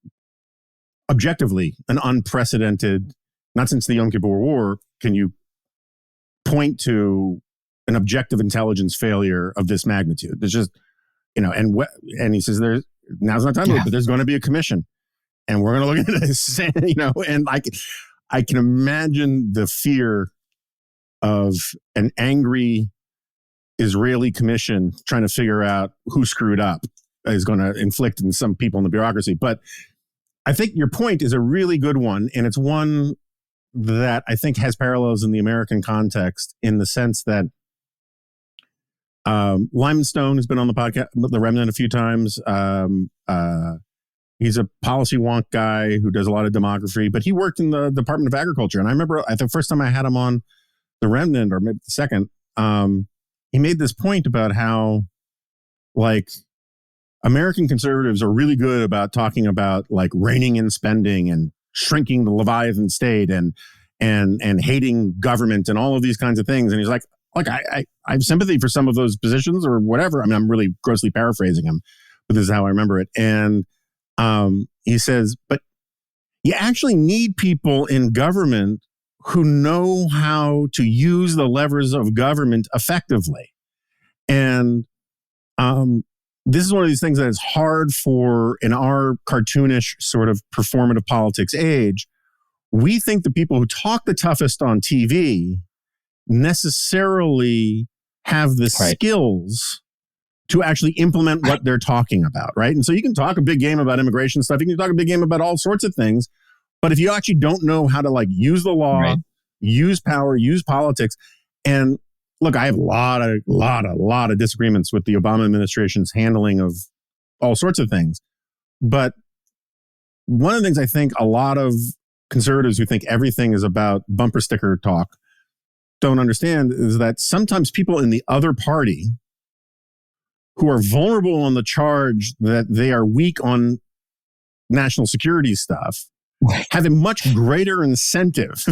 objectively an unprecedented, not since the Yom Kippur War, can you point to an objective intelligence failure of this magnitude. There's just, and he says now's not time to do it, but there's going to be a commission and we're going to look at this, and I can imagine the fear of an angry Israeli commission trying to figure out who screwed up is going to inflict on some people in the bureaucracy. But I think your point is a really good one, and it's one that I think has parallels in the American context, in the sense that Lyman Stone has been on the podcast, The Remnant, a few times. He's a policy wonk guy who does a lot of demography, but he worked in the Department of Agriculture. And I remember the first time I had him on The Remnant, or maybe the second, he made this point about how, like, American conservatives are really good about talking about, like, reining in spending and shrinking the Leviathan state and hating government and all of these kinds of things. And he's like, I have sympathy for some of those positions or whatever. I mean, I'm really grossly paraphrasing him, but this is how I remember it. And he says, but you actually need people in government who know how to use the levers of government effectively. And this is one of these things that is hard for, in our cartoonish sort of performative politics age. We think the people who talk the toughest on TV necessarily have the skills to actually implement what they're talking about, right? And so you can talk a big game about immigration stuff. You can talk a big game about all sorts of things. But if you actually don't know how to, like, use the law, use power, use politics, and look, I have a lot of disagreements with the Obama administration's handling of all sorts of things. But one of the things I think a lot of conservatives who think everything is about bumper sticker talk don't understand is that sometimes people in the other party who are vulnerable on the charge that they are weak on national security stuff have a much greater incentive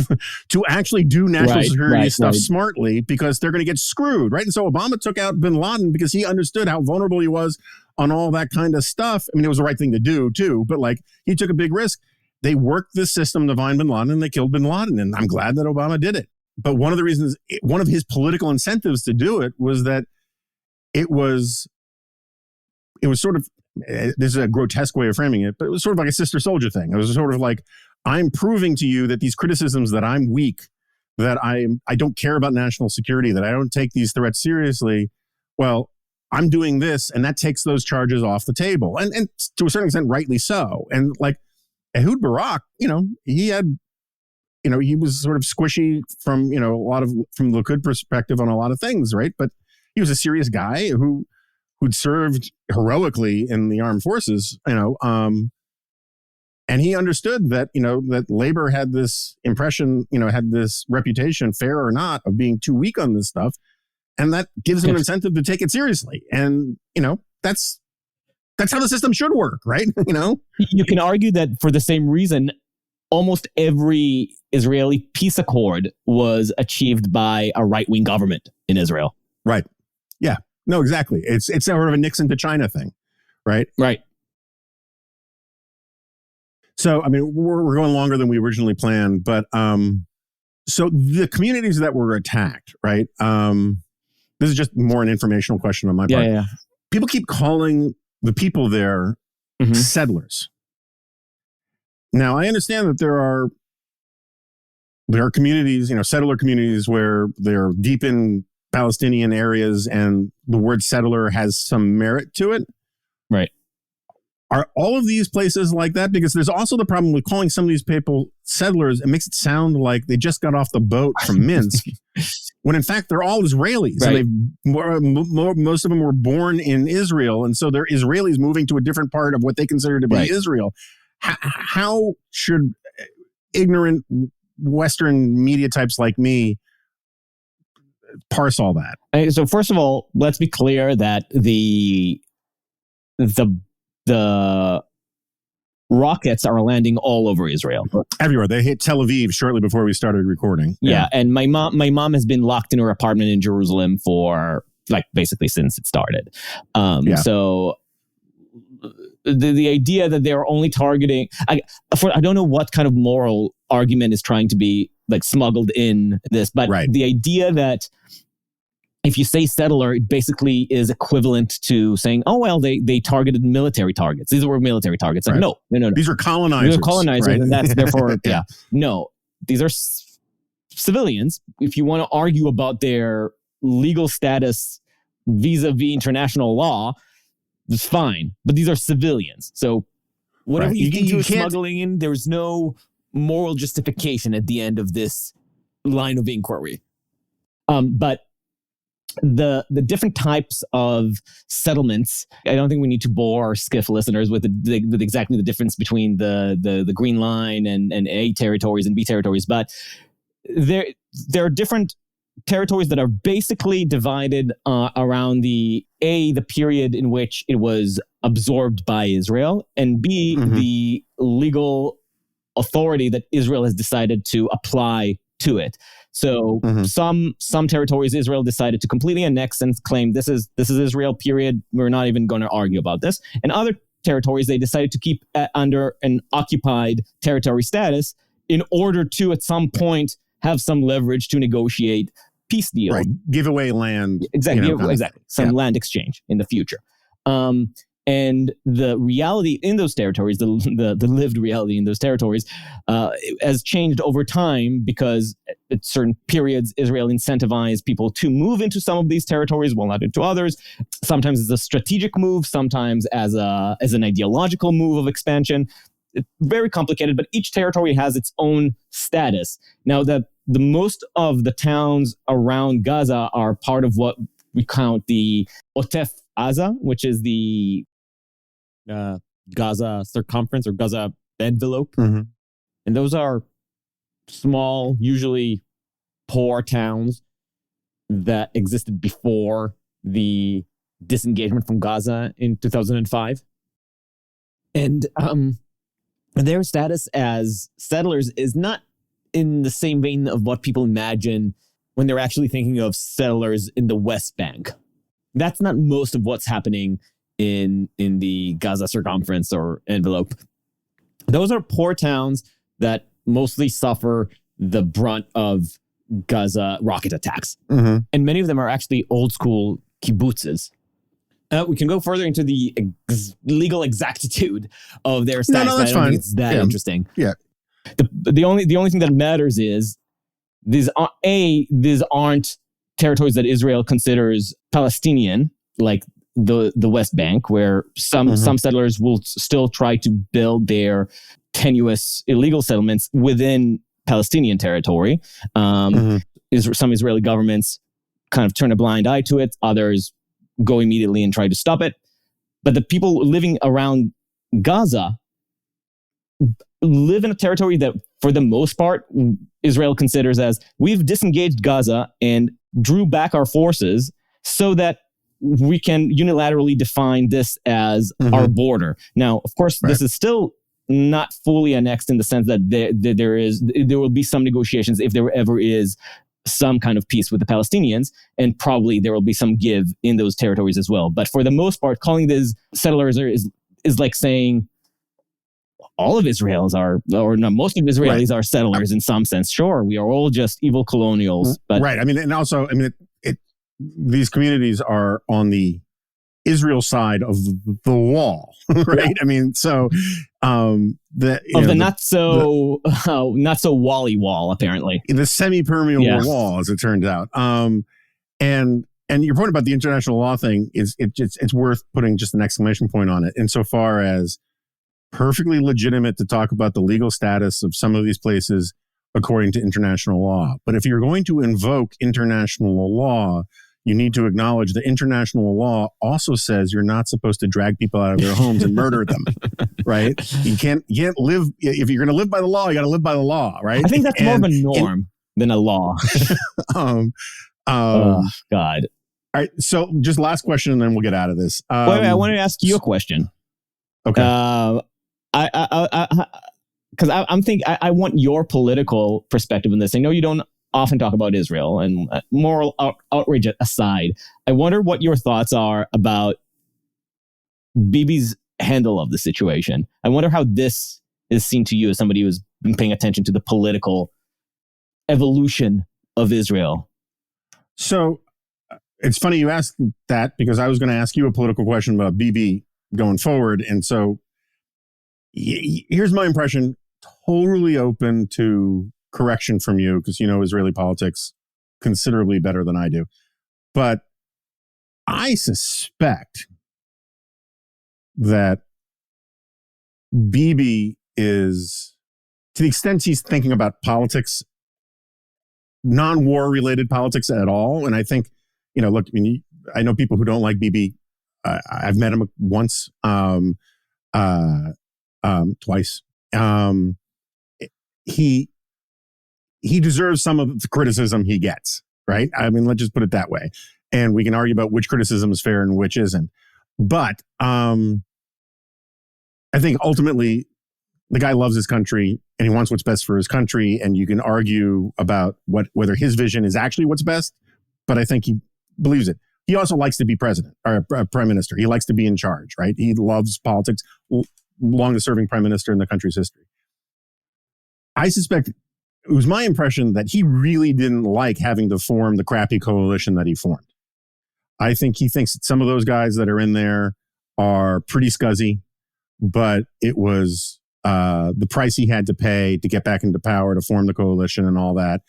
to actually do national security stuff smartly, because they're going to get screwed, right? And so Obama took out bin Laden because he understood how vulnerable he was on all that kind of stuff. I mean, it was the right thing to do too, but, like, he took a big risk. They worked the system to find bin Laden and they killed bin Laden. And I'm glad that Obama did it. But one of the reasons, one of his political incentives to do it was that it was sort of, this is a grotesque way of framing it, but it was sort of like a sister soldier thing. It was sort of like, I'm proving to you that these criticisms that I'm weak, that I don't care about national security, that I don't take these threats seriously. Well, I'm doing this, and that takes those charges off the table. And to a certain extent, rightly so. And, like, Ehud Barak, he had, he was sort of squishy from, from the Likud perspective on a lot of things, right? But he was a serious guy who'd served heroically in the armed forces, and he understood that, that labor had this impression, had this reputation, fair or not, of being too weak on this stuff. And that gives him an incentive to take it seriously. And, that's how the system should work, right? You can argue that for the same reason, almost every Israeli peace accord was achieved by a right-wing government in Israel. Right. Yeah. No, exactly. It's sort of a Nixon to China thing, right? Right. So, I mean, we're going longer than we originally planned, but so the communities that were attacked, right? This is just more an informational question on my part. Yeah. People keep calling the people there settlers. Now, I understand that there are communities, settler communities where they're deep in Palestinian areas and the word settler has some merit to it. Right. Are all of these places like that? Because there's also the problem with calling some of these people settlers. It makes it sound like they just got off the boat from Minsk, when in fact they're all Israelis. Right. And most of them were born in Israel, and so they're Israelis moving to a different part of what they consider to be Israel. How should ignorant Western media types like me parse all that? So first of all, let's be clear that the rockets are landing all over Israel. Everywhere. They hit Tel Aviv shortly before we started recording. Yeah, and my mom has been locked in her apartment in Jerusalem for basically since it started. So the idea that they're only targeting, I don't know what kind of moral argument is trying to be smuggled in this, but the idea that if you say settler, it basically is equivalent to saying, oh, well, they targeted military targets. These were military targets. No. These are colonizers. These are colonizers, right? And that's therefore, No, these are civilians. If you want to argue about their legal status vis-a-vis international law, it's fine. But these are civilians. So whatever you think you're smuggling in, there's no moral justification at the end of this line of inquiry. But the different types of settlements, I don't think we need to bore Skiff listeners with exactly the difference between the Green Line and A territories and B territories, but there are different territories that are basically divided around the period in which it was absorbed by Israel, and B, the legal authority that Israel has decided to apply to it. So some territories Israel decided to completely annex and claim this is Israel, period. We're not even going to argue about this. And other territories they decided to keep under an occupied territory status in order to at some point have some leverage to negotiate peace deals. Right. Give away land. Exactly. Exactly. Some land exchange in the future. And the reality in those territories, the lived reality in those territories, has changed over time because at certain periods, Israel incentivized people to move into some of these territories, while not into others. Sometimes as a strategic move, sometimes as an ideological move of expansion. It's very complicated, but each territory has its own status. Now, the most of the towns around Gaza are part of what we count the Otef Aza, which is the Gaza circumference or Gaza envelope. And those are small, usually poor towns that existed before the disengagement from Gaza in 2005. And their status as settlers is not in the same vein of what people imagine when they're actually thinking of settlers in the West Bank. That's not most of what's happening in the Gaza circumference or envelope. Those are poor towns that mostly suffer the brunt of Gaza rocket attacks. And many of them are actually old school kibbutzes. We can go further into the legal exactitude of their status. No, that's I don't fine. think it's that interesting. Yeah. The only thing that matters is these aren't territories that Israel considers Palestinian, like the West Bank, where some settlers will still try to build their tenuous illegal settlements within Palestinian territory. Some Israeli governments kind of turn a blind eye to it. Others go immediately and try to stop it. But the people living around Gaza live in a territory that, for the most part, Israel considers as, we've disengaged Gaza and drew back our forces so that we can unilaterally define this as our border. Now, of course, this is still not fully annexed in the sense that there will be some negotiations if there ever is some kind of peace with the Palestinians, and probably there will be some give in those territories as well. But for the most part, calling these settlers is like saying all of Israelis are, or no, most of Israelis are settlers in some sense. Sure, we are all just evil colonials, but right. I mean, and also, I mean, these communities are on the Israel side of the wall, right? Yeah. I mean, so not so wally wall, apparently the semi-permeable wall, as it turns out. And your point about the international law thing is it's worth putting just an exclamation point on it. Insofar as perfectly legitimate to talk about the legal status of some of these places according to international law, but if you're going to invoke international law, you need to acknowledge that international law also says you're not supposed to drag people out of their homes and murder them, right? You can't live, if you're going to live by the law, you got to live by the law, right? I think that's more of a norm than a law. Oh, God. All right. So just last question and then we'll get out of this. Wait, I wanted to ask you a question. Okay. Because I want your political perspective in this. I know you don't often talk about Israel, and moral outrage aside, I wonder what your thoughts are about Bibi's handle of the situation. I wonder how this is seen to you as somebody who's been paying attention to the political evolution of Israel. So it's funny you asked that, because I was going to ask you a political question about Bibi going forward. And so here's my impression, totally open to correction from you, because you know Israeli politics considerably better than I do. But I suspect that Bibi is, to the extent he's thinking about politics, non-war related politics at all. And I think, look, I mean, I know people who don't like Bibi. I've met him once, twice. He deserves some of the criticism he gets, right? I mean, let's just put it that way. And we can argue about which criticism is fair and which isn't. But I think ultimately the guy loves his country and he wants what's best for his country. And you can argue about whether his vision is actually what's best, but I think he believes it. He also likes to be president or prime minister. He likes to be in charge, right? He loves politics, longest serving prime minister in the country's history. I suspect it was my impression that he really didn't like having to form the crappy coalition that he formed. I think he thinks that some of those guys that are in there are pretty scuzzy, but it was the price he had to pay to get back into power, to form the coalition and all that.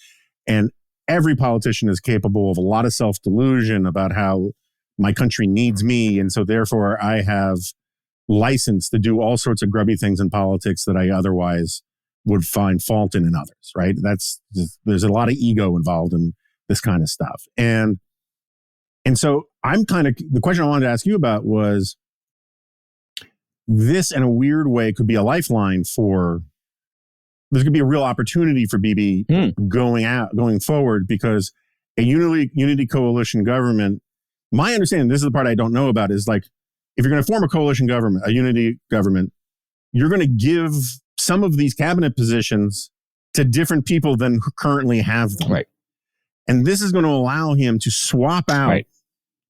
And every politician is capable of a lot of self-delusion about how my country needs me. And so therefore I have license to do all sorts of grubby things in politics that I otherwise would find fault in others, right? There's a lot of ego involved in this kind of stuff. And so the question I wanted to ask you about was, this in a weird way could be a lifeline there's going to be a real opportunity for Bibi going forward, because a unity coalition government, my understanding, this is the part I don't know about, is like, if you're going to form a coalition government, a unity government, you're going to give some of these cabinet positions to different people than who currently have them. Right. And this is going to allow him to swap out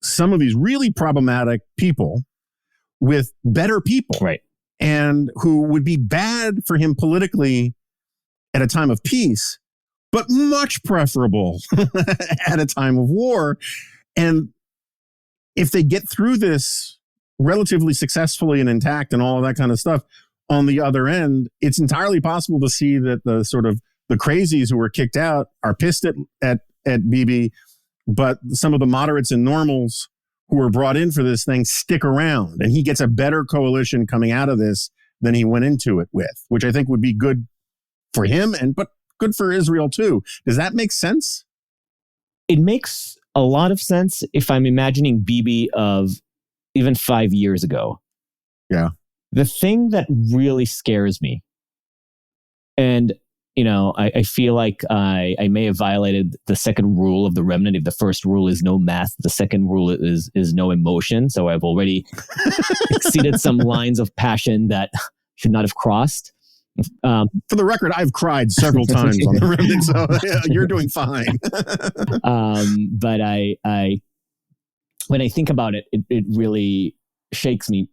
some of these really problematic people with better people. Right. And who would be bad for him politically at a time of peace, but much preferable at a time of war. And if they get through this relatively successfully and intact and all of that kind of stuff, on the other end, it's entirely possible to see that the sort of the crazies who were kicked out are pissed at Bibi, but some of the moderates and normals who were brought in for this thing stick around, and he gets a better coalition coming out of this than he went into it with, which I think would be good for him but good for Israel too. Does that make sense? It makes a lot of sense if I'm imagining Bibi of even 5 years ago. Yeah. The thing that really scares me, and I feel like I may have violated the second rule of the remnant. If the first rule is no math, the second rule is no emotion. So I've already exceeded some lines of passion that should not have crossed. For the record, I've cried several times on the Remnant, so yeah, you're doing fine. But I when I think about it, it really shakes me.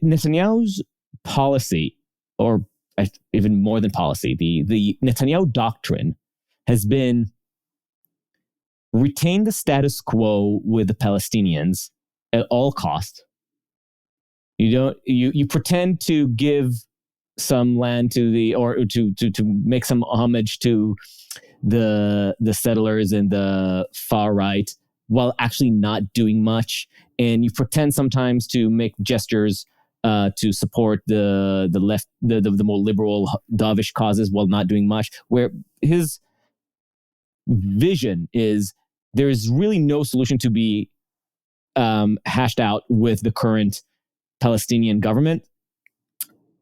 Netanyahu's policy, or even more than policy, the Netanyahu doctrine has been retain the status quo with the Palestinians at all costs. You pretend to give some land to make some homage to the settlers and the far right while actually not doing much, and you pretend sometimes to make gestures to support the left, the more liberal dovish causes while not doing much. Where his vision is, there is really no solution to be hashed out with the current Palestinian government,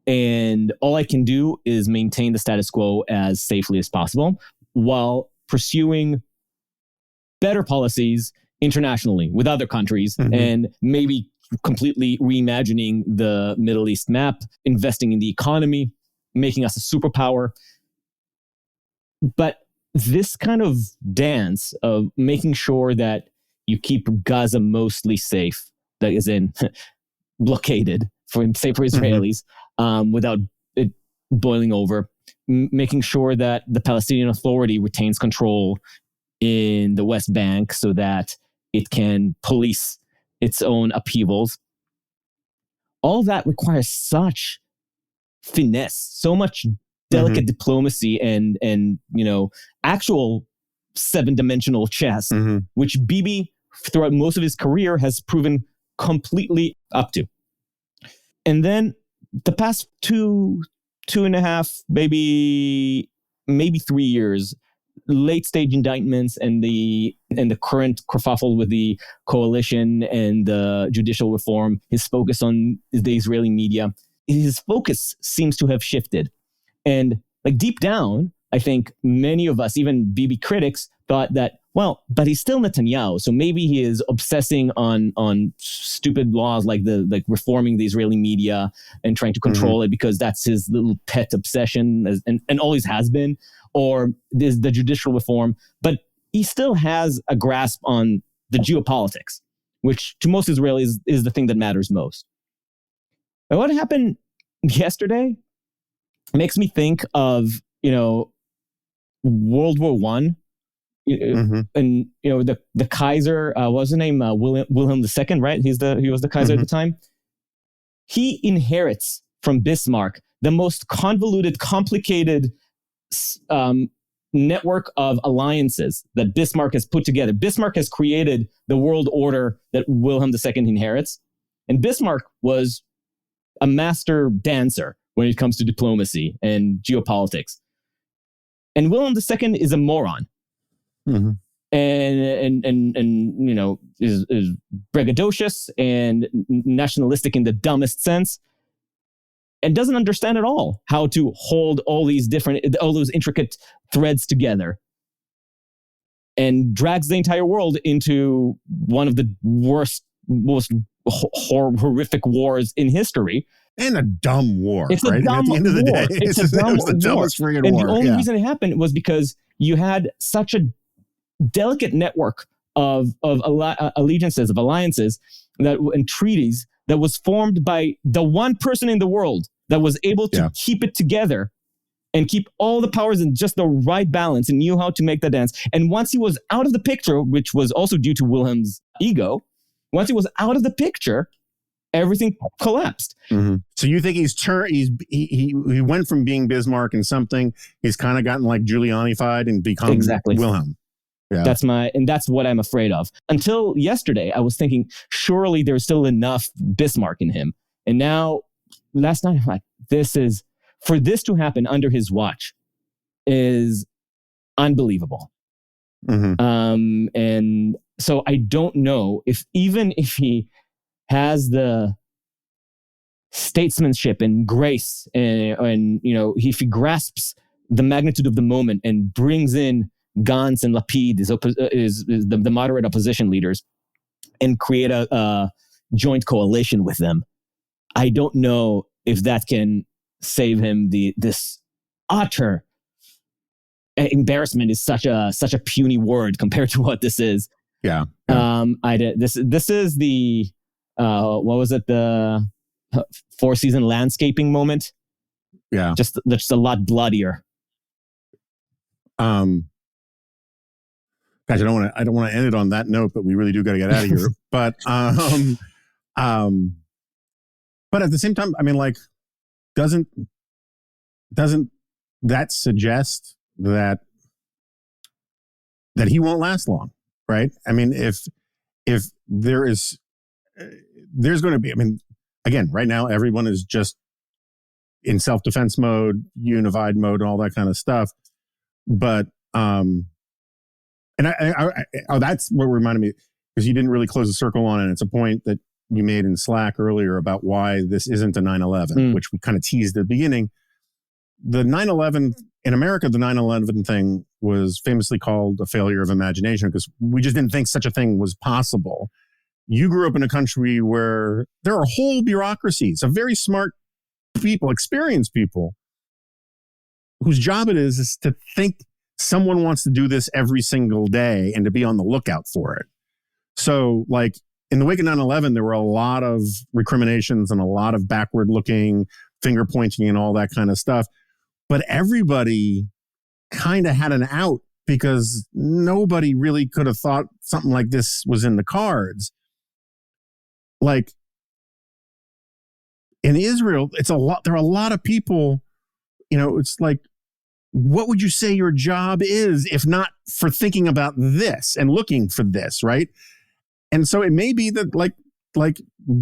and all I can do is maintain the status quo as safely as possible while pursuing better policies internationally with other countries, and maybe completely reimagining the Middle East map, investing in the economy, making us a superpower. But this kind of dance of making sure that you keep Gaza mostly safe, that is in blockaded for Israelis, without it boiling over, making sure that the Palestinian Authority retains control in the West Bank so that it can police its own upheavals. All that requires such finesse, so much delicate diplomacy and actual 7-dimensional chess, which Bibi throughout most of his career has proven completely up to. And then the past two and a half, maybe 3 years, late stage indictments and the current kerfuffle with the coalition and the judicial reform, his focus on the Israeli media, his focus seems to have shifted. And like deep down, I think many of us, even Bibi critics, thought that, well, but he's still Netanyahu, so maybe he is obsessing on stupid laws like reforming the Israeli media and trying to control it because that's his little pet obsession, and always has been, or there's the judicial reform. But he still has a grasp on the geopolitics, which to most Israelis is the thing that matters most. And what happened yesterday makes me think of, World War I. And the Kaiser, what was his name? Wilhelm II, right? He was the Kaiser at the time. He inherits from Bismarck the most convoluted, complicated network of alliances that Bismarck has put together. Bismarck has created the world order that Wilhelm II inherits, and Bismarck was a master dancer when it comes to diplomacy and geopolitics. And Wilhelm II is a moron. And is braggadocious and nationalistic in the dumbest sense, and doesn't understand at all how to hold all those intricate threads together, and drags the entire world into one of the worst, most horrific wars in history. And a dumb war. It's right? a dumb At the end of the war. day, It's a dumb war. the dumbest friggin' and war. the only reason it happened was because you had such a delicate network of allegiances, of alliances and treaties that was formed by the one person in the world that was able to keep it together and keep all the powers in just the right balance and knew how to make the dance. And once he was out of the picture, which was also due to Wilhelm's ego, once he was out of the picture, everything collapsed. So you think he went from being Bismarck and something, he's kind of gotten like Giuliani-fied and become Wilhelm. Yeah. That's what I'm afraid of. Until yesterday, I was thinking, surely there's still enough Bismarck in him. And now, last night, I'm like, for this to happen under his watch is unbelievable. And so I don't know even if he has the statesmanship and grace and if he grasps the magnitude of the moment and brings in Gantz and Lapid is the moderate opposition leaders, and create a joint coalition with them. I don't know if that can save him. This utter embarrassment is such a puny word compared to what this is. Yeah. This is the what was it, the 4-season landscaping moment? Yeah. Just a lot bloodier. Gosh, I don't want to end it on that note, but we really do got to get out of here. But but at the same time, I mean, like, doesn't that suggest that he won't last long, right? I mean, if there's going to be, I mean, again, right now everyone is just in self-defense mode, unified mode, and all that kind of stuff. But and that's what reminded me, because you didn't really close the circle on it. It's a point that you made in Slack earlier about why this isn't a 9/11, which we kind of teased at the beginning. The 9/11 in America, the 9/11 thing was famously called a failure of imagination because we just didn't think such a thing was possible. You grew up in a country where there are whole bureaucracies of very smart people, experienced people, whose job it is to think someone wants to do this every single day and to be on the lookout for it. So, like, in the wake of 9/11, there were a lot of recriminations and a lot of backward looking, finger pointing and all that kind of stuff. But everybody kind of had an out because nobody really could have thought something like this was in the cards. Like, in Israel, it's a lot. There are a lot of people, it's like, what would you say your job is if not for thinking about this and looking for this, right? And so it may be that like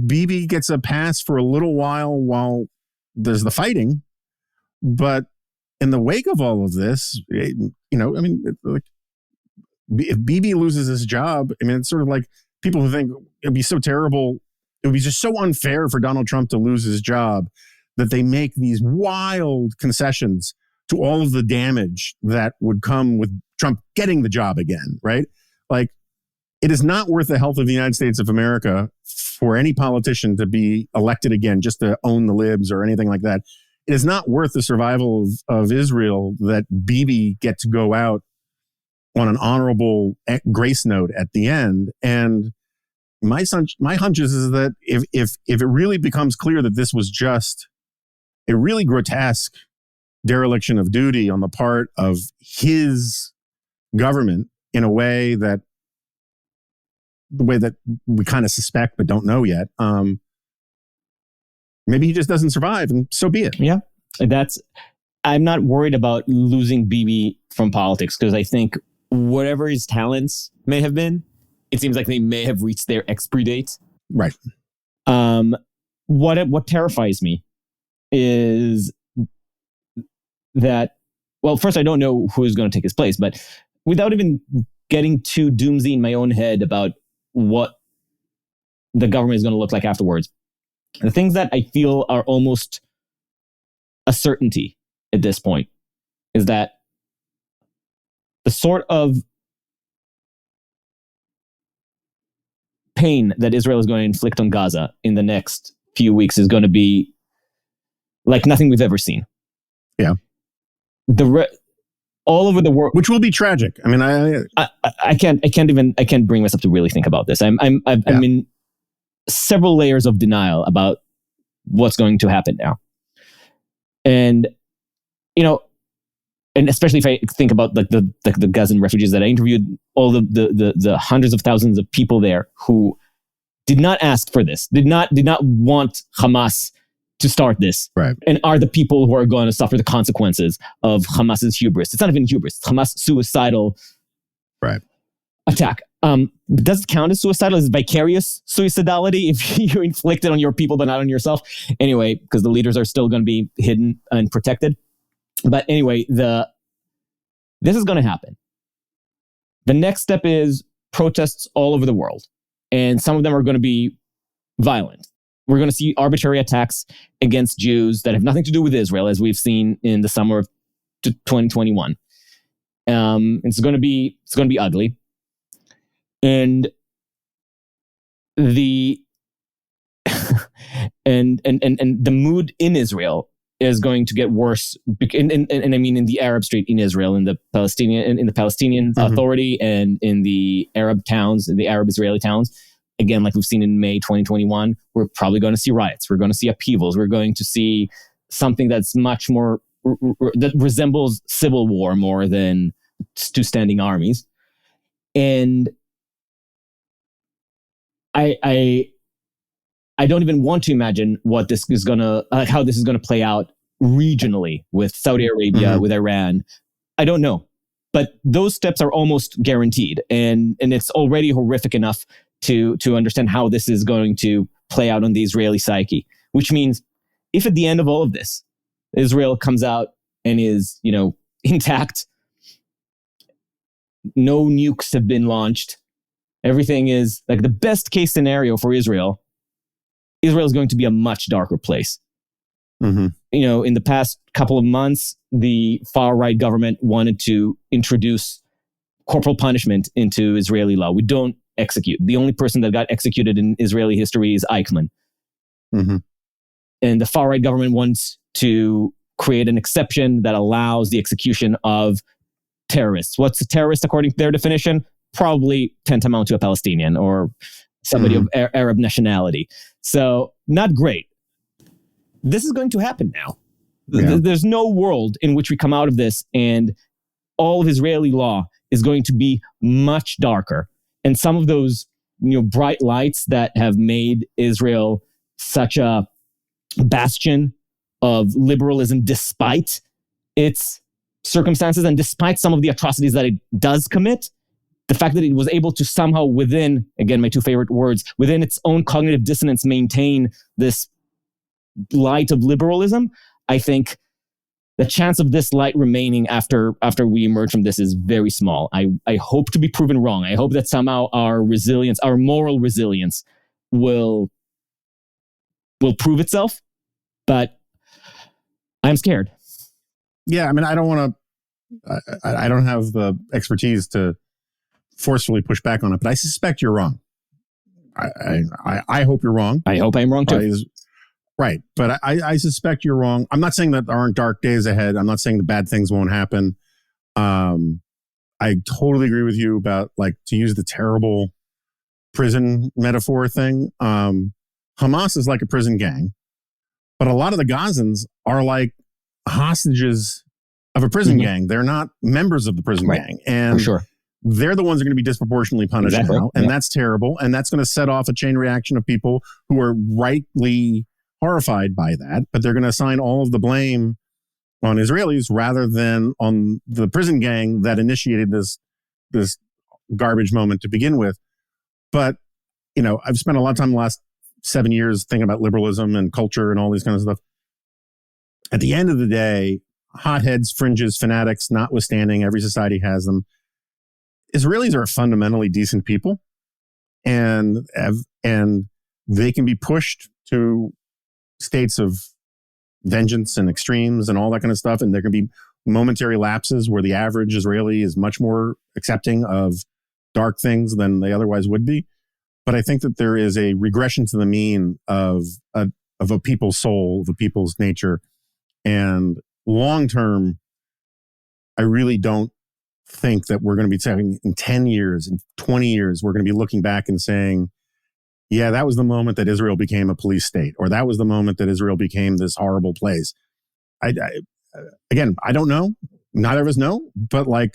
Bibi gets a pass for a little while there's the fighting, but in the wake of all of this, I mean, like, if Bibi loses his job, I mean, it's sort of like people who think it'd be so terrible, it would be just so unfair for Donald Trump to lose his job that they make these wild concessions to all of the damage that would come with Trump getting the job again, right? Like, it is not worth the health of the United States of America for any politician to be elected again just to own the libs or anything like that. It is not worth the survival of Israel that Bibi get to go out on an honorable grace note at the end. And my hunch is that if it really becomes clear that this was just a really grotesque dereliction of duty on the part of his government in a way that the way that we kind of suspect but don't know yet, maybe he just doesn't survive, and so be it. Yeah, I'm not worried about losing Bibi from politics because I think whatever his talents may have been, it seems like they may have reached their expiry date. Right. What terrifies me is that, well, first, I don't know who is going to take his place, but without even getting too doomsy in my own head about what the government is going to look like afterwards, the things that I feel are almost a certainty at this point is that the sort of pain that Israel is going to inflict on Gaza in the next few weeks is going to be like nothing we've ever seen. Yeah. All over the world, which will be tragic. I mean, I can't bring myself to really think about this. I'm in several layers of denial about what's going to happen now. And, and especially if I think about like the Gazan refugees that I interviewed, all the hundreds of thousands of people there who did not ask for this, did not want Hamas to start this, right? And are the people who are going to suffer the consequences of Hamas's hubris. It's not even hubris; it's Hamas suicidal, right, attack. Does it count as suicidal? Is it vicarious suicidality if you inflict it on your people but not on yourself? Anyway, because the leaders are still going to be hidden and protected. But anyway, this is going to happen. The next step is protests all over the world, and some of them are going to be violent. We're going to see arbitrary attacks against Jews that have nothing to do with Israel, as we've seen in the summer of 2021. It's going to be ugly. And the and the mood in Israel is going to get worse. And I mean, in the Arab Street in Israel, in the Palestinian Authority, and in the Arab towns, in the Arab Israeli towns. Again, like we've seen in May 2021, we're probably going to see riots. We're going to see upheavals. We're going to see something that's much more that resembles civil war more than two standing armies. And I don't even want to imagine what this is gonna how this is gonna play out regionally with Saudi Arabia, with Iran. I don't know, but those steps are almost guaranteed, and it's already horrific enough to understand how this is going to play out on the Israeli psyche. Which means, if at the end of all of this, Israel comes out and is, intact, no nukes have been launched, everything is like the best case scenario for Israel. Israel is going to be a much darker place. In the past couple of months, the far-right government wanted to introduce corporal punishment into Israeli law. We don't execute. The only person that got executed in Israeli history is Eichmann. And the far-right government wants to create an exception that allows the execution of terrorists. What's a terrorist according to their definition? Probably tantamount to a Palestinian or somebody of Arab nationality. So not great. This is going to happen now. There's no world in which we come out of this and all of Israeli law is going to be much darker. And some of those bright lights that have made Israel such a bastion of liberalism despite its circumstances and despite some of the atrocities that it does commit, the fact that it was able to somehow within, again, my two favorite words, within its own cognitive dissonance, maintain this light of liberalism, I think the chance of this light remaining after we emerge from this is very small. I hope to be proven wrong. I hope that somehow our resilience, our moral resilience will prove itself, but I'm scared. Yeah, I mean, I don't have the expertise to forcefully push back on it, but I suspect you're wrong. I hope you're wrong. I hope I'm wrong too. Right. But I suspect you're wrong. I'm not saying that there aren't dark days ahead. I'm not saying the bad things won't happen. I totally agree with you about, like, to use the terrible prison metaphor thing. Hamas is like a prison gang, but a lot of the Gazans are like hostages of a prison gang. They're not members of the prison gang. And for sure, they're the ones that are going to be disproportionately punished now. And that's terrible. And that's going to set off a chain reaction of people who are rightly horrified by that, but they're going to assign all of the blame on Israelis rather than on the prison gang that initiated this garbage moment to begin with. But, I've spent a lot of time the last 7 years thinking about liberalism and culture and all these kinds of stuff. At the end of the day, hotheads, fringes, fanatics, notwithstanding, every society has them. Israelis are fundamentally decent people, and they can be pushed to states of vengeance and extremes and all that kind of stuff. And there can be momentary lapses where the average Israeli is much more accepting of dark things than they otherwise would be. But I think that there is a regression to the mean of a people's soul, of a people's nature. And long term, I really don't think that we're going to be saying in 10 years, in 20 years, we're going to be looking back and saying, yeah, that was the moment that Israel became a police state, or that was the moment that Israel became this horrible place. Again, I don't know. Neither of us know, but I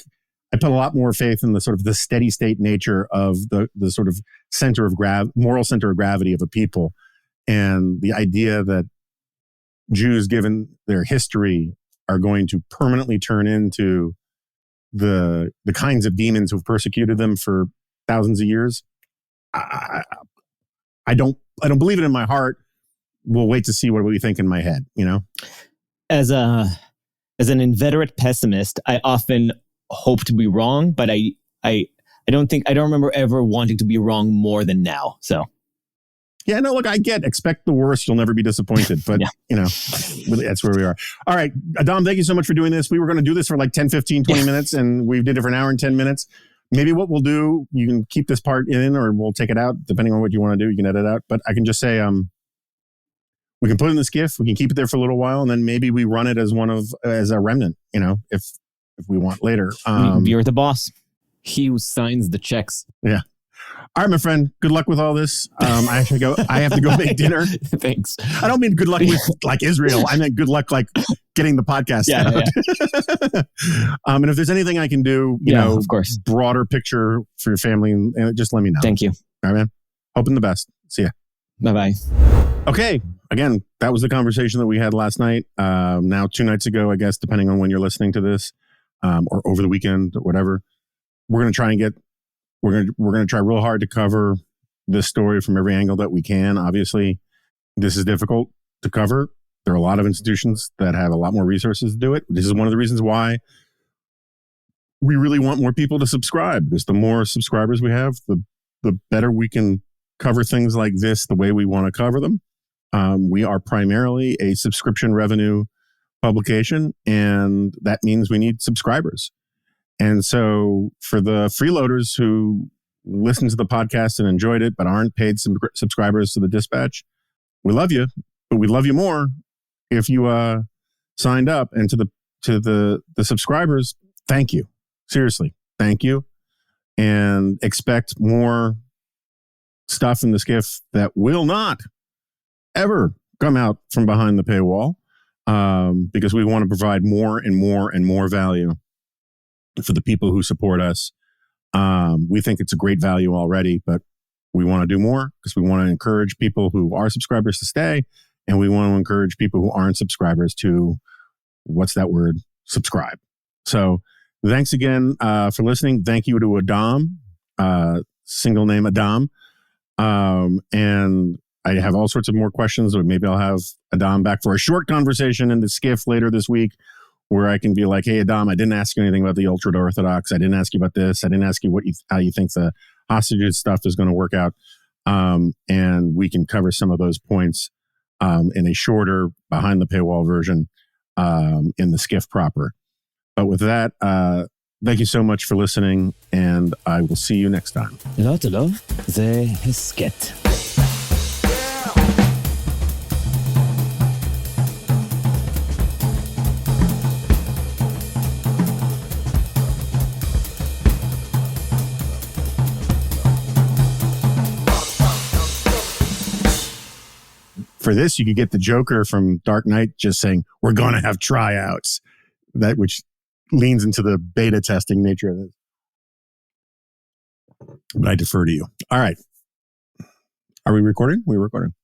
put a lot more faith in the sort of the steady state nature of the sort of moral center of gravity of a people. And the idea that Jews, given their history, are going to permanently turn into the kinds of demons who've persecuted them for thousands of years. I don't believe it in my heart. We'll wait to see what we think in my head, As an inveterate pessimist, I often hope to be wrong, but I don't remember ever wanting to be wrong more than now. So yeah, no, look, expect the worst. You'll never be disappointed, but that's where we are. All right. Adaam, thank you so much for doing this. We were going to do this for like 10, 15, 20 minutes, and we did it for an hour and 10 minutes. maybe what we'll do, you can keep this part in or we'll take it out, depending on what you want to do. You can edit it out. But I can just say, we can put it in the Skiff. We can keep it there for a little while, and then maybe we run it as as a remnant, if we want later. You're the boss. He who signs the checks. Yeah. All right, my friend. Good luck with all this. I have to go make dinner. Thanks. I don't mean good luck with like Israel. I meant good luck like getting the podcast out. And if there's anything I can do, of course, broader picture for your family, just let me know. Thank you. All right, man. Hoping the best. See ya. Bye-bye. Okay. Again, that was the conversation that we had last night. Now 2 nights ago, I guess, depending on when you're listening to this, or over the weekend or whatever. We're going to try real hard to cover this story from every angle that we can. Obviously, this is difficult to cover. There are a lot of institutions that have a lot more resources to do it. This is one of the reasons why we really want more people to subscribe, because the more subscribers we have, the better we can cover things like this the way we want to cover them. We are primarily a subscription revenue publication, and that means we need subscribers. And so for the freeloaders who listened to the podcast and enjoyed it, but aren't paid subscribers to the Dispatch, we love you, but we'd love you more if you signed up. And to the subscribers, thank you. Seriously, thank you. And expect more stuff in the Skiff that will not ever come out from behind the paywall, because we want to provide more and more and more value for the people who support us. We think it's a great value already, but we want to do more because we want to encourage people who are subscribers to stay, and we want to encourage people who aren't subscribers to, what's that word? Subscribe. So thanks again for listening. Thank you to Adaam, single name Adaam. And I have all sorts of more questions, or maybe I'll have Adaam back for a short conversation in the Skiff later this week, where I can be like, hey, Adaam, I didn't ask you anything about the ultra-Orthodox. I didn't ask you about this. I didn't ask you how you think the hostages stuff is going to work out. And we can cover some of those points in a shorter, behind the paywall version in the Skiff proper. But with that, thank you so much for listening, and I will see you next time. לא טוב, זה הסקט. For this, you could get the Joker from Dark Knight just saying, we're going to have tryouts, which leans into the beta testing nature of this. But I defer to you. All right. Are we recording? We're recording.